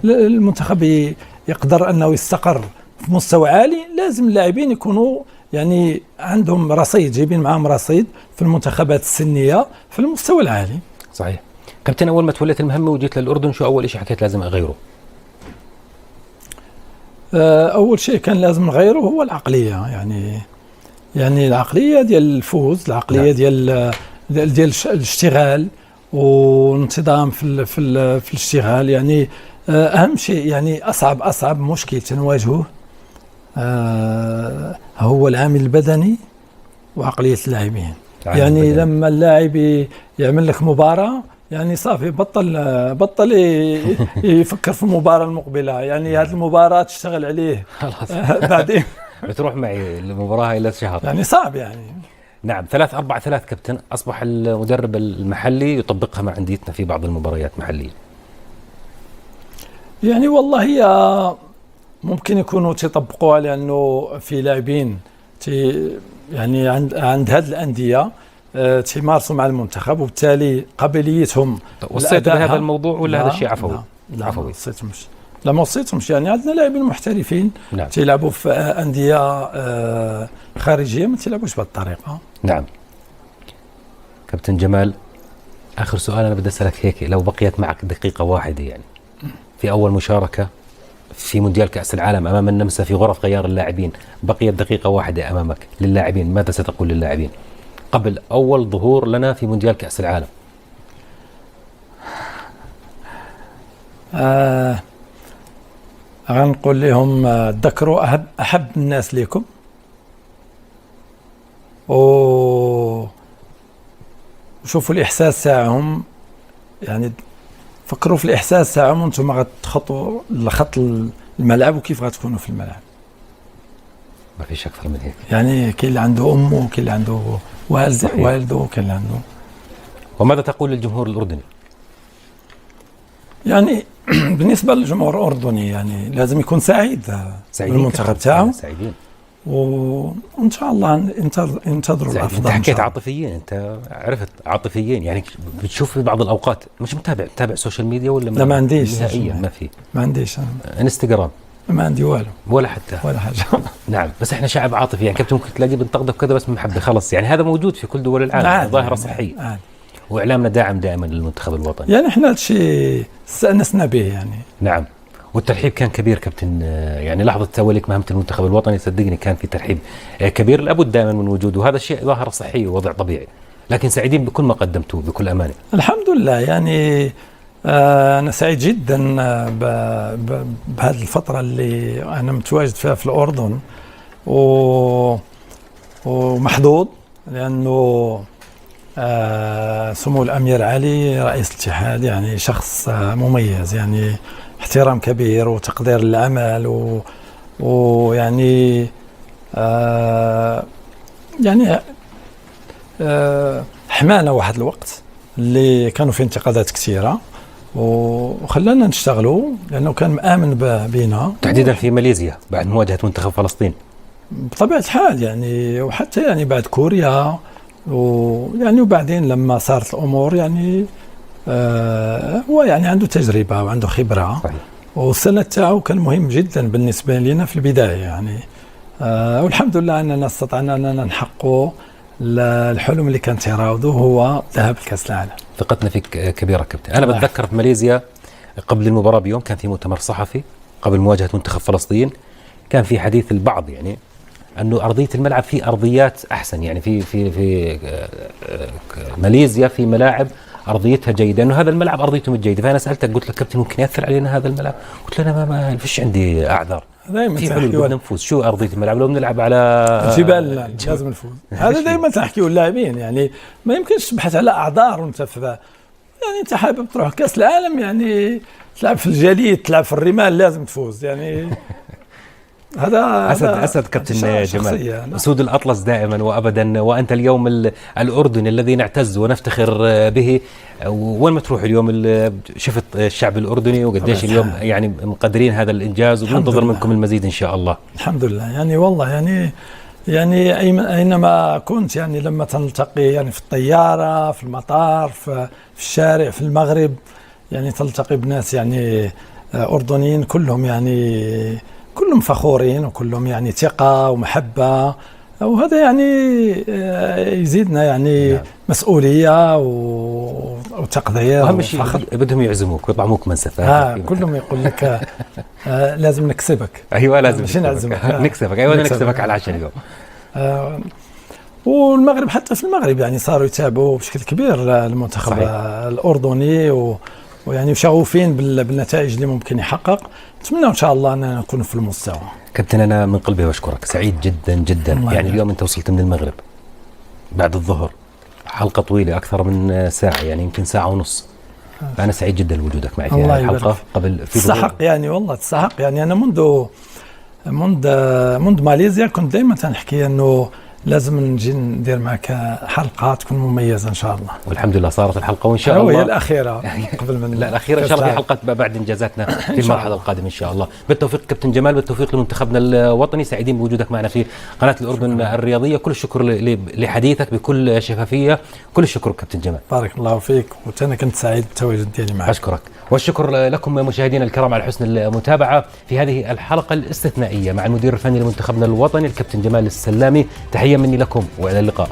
المنتخب يقدر أنه يستقر في مستوى عالي، لازم اللاعبين يكونوا يعني عندهم رصيد، جايبين معهم رصيد في المنتخبات السنية في المستوى العالي. صحيح. كابتن، أول ما توليت المهمة وجيت للأردن شو أول شيء حكيت لازم أغيره؟ أول شيء كان لازم نغيره هو العقلية. يعني العقلية ديال الفوز، العقلية ديال الاشتغال والانتظام في الاشتغال. يعني أهم شيء يعني أصعب مشكل تنواجهه هو العامل البدني وعقلية اللاعبين. يعني لما اللاعب يعمل لك مباراة يعني صافي بطل يفكر في المباراة المقبلة، يعني هذه المباراة تشتغل عليه خلاص بعدين بتروح معي المباراة إلى شهر. يعني صعب يعني. نعم 3-4-3 كابتن أصبح المدرب المحلي يطبقها مع أنديتنا في بعض المباريات محلية. يعني والله هي ممكن يكونوا تطبقوها لأنه في لاعبين يعني عند هذه الأندية تمارسوا مع المنتخب وبالتالي قابليتهم. وصيت بهذا الموضوع ولا هذا الشيء عفوي؟ لا عفوي. ما وصيتهمش يعني عندنا لاعبين محترفين نعم. تيلعبوا في أندية خارجية ما تيلعبوش بهذه الطريقة. نعم. كابتن جمال آخر سؤال أنا بدي أسألك هيك، لو بقيت معك دقيقة واحدة يعني في أول مشاركة في مونديال كأس العالم أمام النمسا في غرف غيار اللاعبين، بقيت دقيقة واحدة أمامك للاعبين، ماذا ستقول للاعبين قبل أول ظهور لنا في مونديال كأس العالم؟ غنقول لهم تذكروا أحب الناس ليكم وشوفوا الإحساس تاعهم، يعني فكروا في الإحساس تاعهم وانتم غتخطوا لخط الملعب وكيف غتكونوا في الملعب. ما فيش أكثر من هيك. يعني كاين اللي عنده أمه وكاين اللي عنده والده وكاين اللي عنده. وماذا تقول للجمهور الأردني؟ يعني بالنسبة للجمهور الأردني يعني لازم يكون سعيد بالمنتخب تاعه. سعيدين. وإن شاء الله انتظروا الأفضل. أنت حكيت عاطفيين، أنت عرفت عاطفيين يعني بتشوف في بعض الأوقات مش متابع سوشيال ميديا ولا؟ لا ما عنديش نهائيا. ما عنديش انستغرام ما عندي ولا حتى ولا حاجة. نعم بس احنا شعب عاطفي يعني كابتن، ممكن تلاقيه بنتقدم كذا بس محبة خلص، يعني هذا موجود في كل دول العالم، ظاهرة صحية. واعلامنا داعم دائما للمنتخب الوطني، يعني احنا هالشيء استأنسنا به يعني. نعم والترحيب كان كبير كابتن، يعني لحظة توليك مهمة المنتخب الوطني صدقني كان في ترحيب كبير لابد دائما من وجوده، وهذا الشيء ظاهرة صحية ووضع طبيعي، لكن سعيدين بكل ما قدمتوه بكل أمانة. الحمد لله يعني أنا سعيد جدا بهذه الفترة اللي أنا متواجد فيها في الأردن ومحظوظ لأنه سمو الأمير علي رئيس الاتحاد يعني شخص مميز، يعني احترام كبير وتقدير للعمل ويعني يعني حمانا واحد الوقت اللي كانوا فيه انتقادات كثيرة وخلانا نشتغلوا لأنه كان مآمن بينا، تحديدا في ماليزيا بعد مواجهة منتخب فلسطين بطبيعة الحال يعني، وحتى يعني بعد كوريا ويعني وبعدين لما صارت الأمور يعني هو يعني عنده تجربة وعنده خبرة. صحيح. والسنة تاعو كان مهم جدا بالنسبة لنا في البداية يعني والحمد لله أننا استطعنا أننا نحققوا الحلم اللي كان تراوده هو ذهاب الكأس العالم. ثقتنا فيك كبيرة كابتن. أنا بتذكر في ماليزيا قبل المباراة بيوم كان في مؤتمر صحفي قبل مواجهة منتخب فلسطين، كان في حديث البعض يعني أنه أرضية الملعب في أرضيات أحسن، يعني في ماليزيا في ملاعب أرضيتها جيدة، أنه هذا الملعب أرضيته مش جيدة. فأنا سألتك قلت لك كابتن ممكن يأثر علينا هذا الملعب؟ قلت له ما فيش عندي أعذار، في حلول بدنا نفوز. شو أرضية الملعب لو بنلعب على الجبال لازم نفوز. هذا دائما تحكيه اللاعبين يعني ما يمكنش تبحث على أعذار وانت يعني انت حابب تروح كأس العالم يعني تلعب في الجليد تلعب في الرمال لازم تفوز يعني. هذا أسد كابتن جمال، أسود الأطلس دائما وأبدا، وأنت اليوم الأردني الذي نعتز ونفتخر به. وين ما تروح اليوم شفت الشعب الأردني وقديش اليوم يعني مقدرين هذا الإنجاز، وبننتظر منكم المزيد إن شاء الله. الحمد لله يعني والله يعني أينما كنت يعني لما تلتقي يعني في الطيارة في المطار في الشارع في المغرب يعني تلتقي بناس يعني أردنيين كلهم يعني كلهم فخورين وكلهم يعني ثقة ومحبة، وهذا يعني يزيدنا يعني مسؤولية وتقدير. أهم شيء بدهم يعزموك ويطعموك منسفة. كلهم يقول لك لازم نكسبك. أيوة لازم نكسبك. أيوة نكسبك على العشاء اليوم. والمغرب حتى في المغرب يعني صاروا يتابعوا بشكل كبير المنتخب الأردني ويعني شغوفين بالنتائج اللي ممكن يحقق. نتمنى ان شاء الله اننا نكون في المستوى. كابتن انا من قلبي بشكرك، سعيد جدا جدا. يعني اليوم انت وصلت من المغرب بعد الظهر، حلقه طويله اكثر من ساعه، يعني يمكن ساعه ونص. فانا سعيد جدا لوجودك معي في هذه الحلقه. قبل في تستحق يعني، والله تستحق. يعني انا منذ ماليزيا كنت دائما نحكي انه لازم نجي ندير معك حلقه تكون مميزه ان شاء الله. والحمد لله صارت الحلقه، وان شاء الله هي الاخيره قبل من لا الاخيره ان شاء الله في حلقات بعد انجازاتنا في المرحله القادمه ان شاء الله. بالتوفيق كابتن جمال، بالتوفيق لمنتخبنا الوطني. سعيدين بوجودك معنا في قناه الاردن الرياضيه. كل الشكر لحديثك بكل شفافيه. كل الشكر كابتن جمال. بارك الله فيك، وانا كنت سعيد بالتواجد ديالي معك. اشكرك، والشكر لكم مشاهدينا الكرام على حسن المتابعه في هذه الحلقه الاستثنائيه مع المدير الفني لمنتخبنا الوطني الكابتن جمال السلامي. تحيه مني لكم والى اللقاء.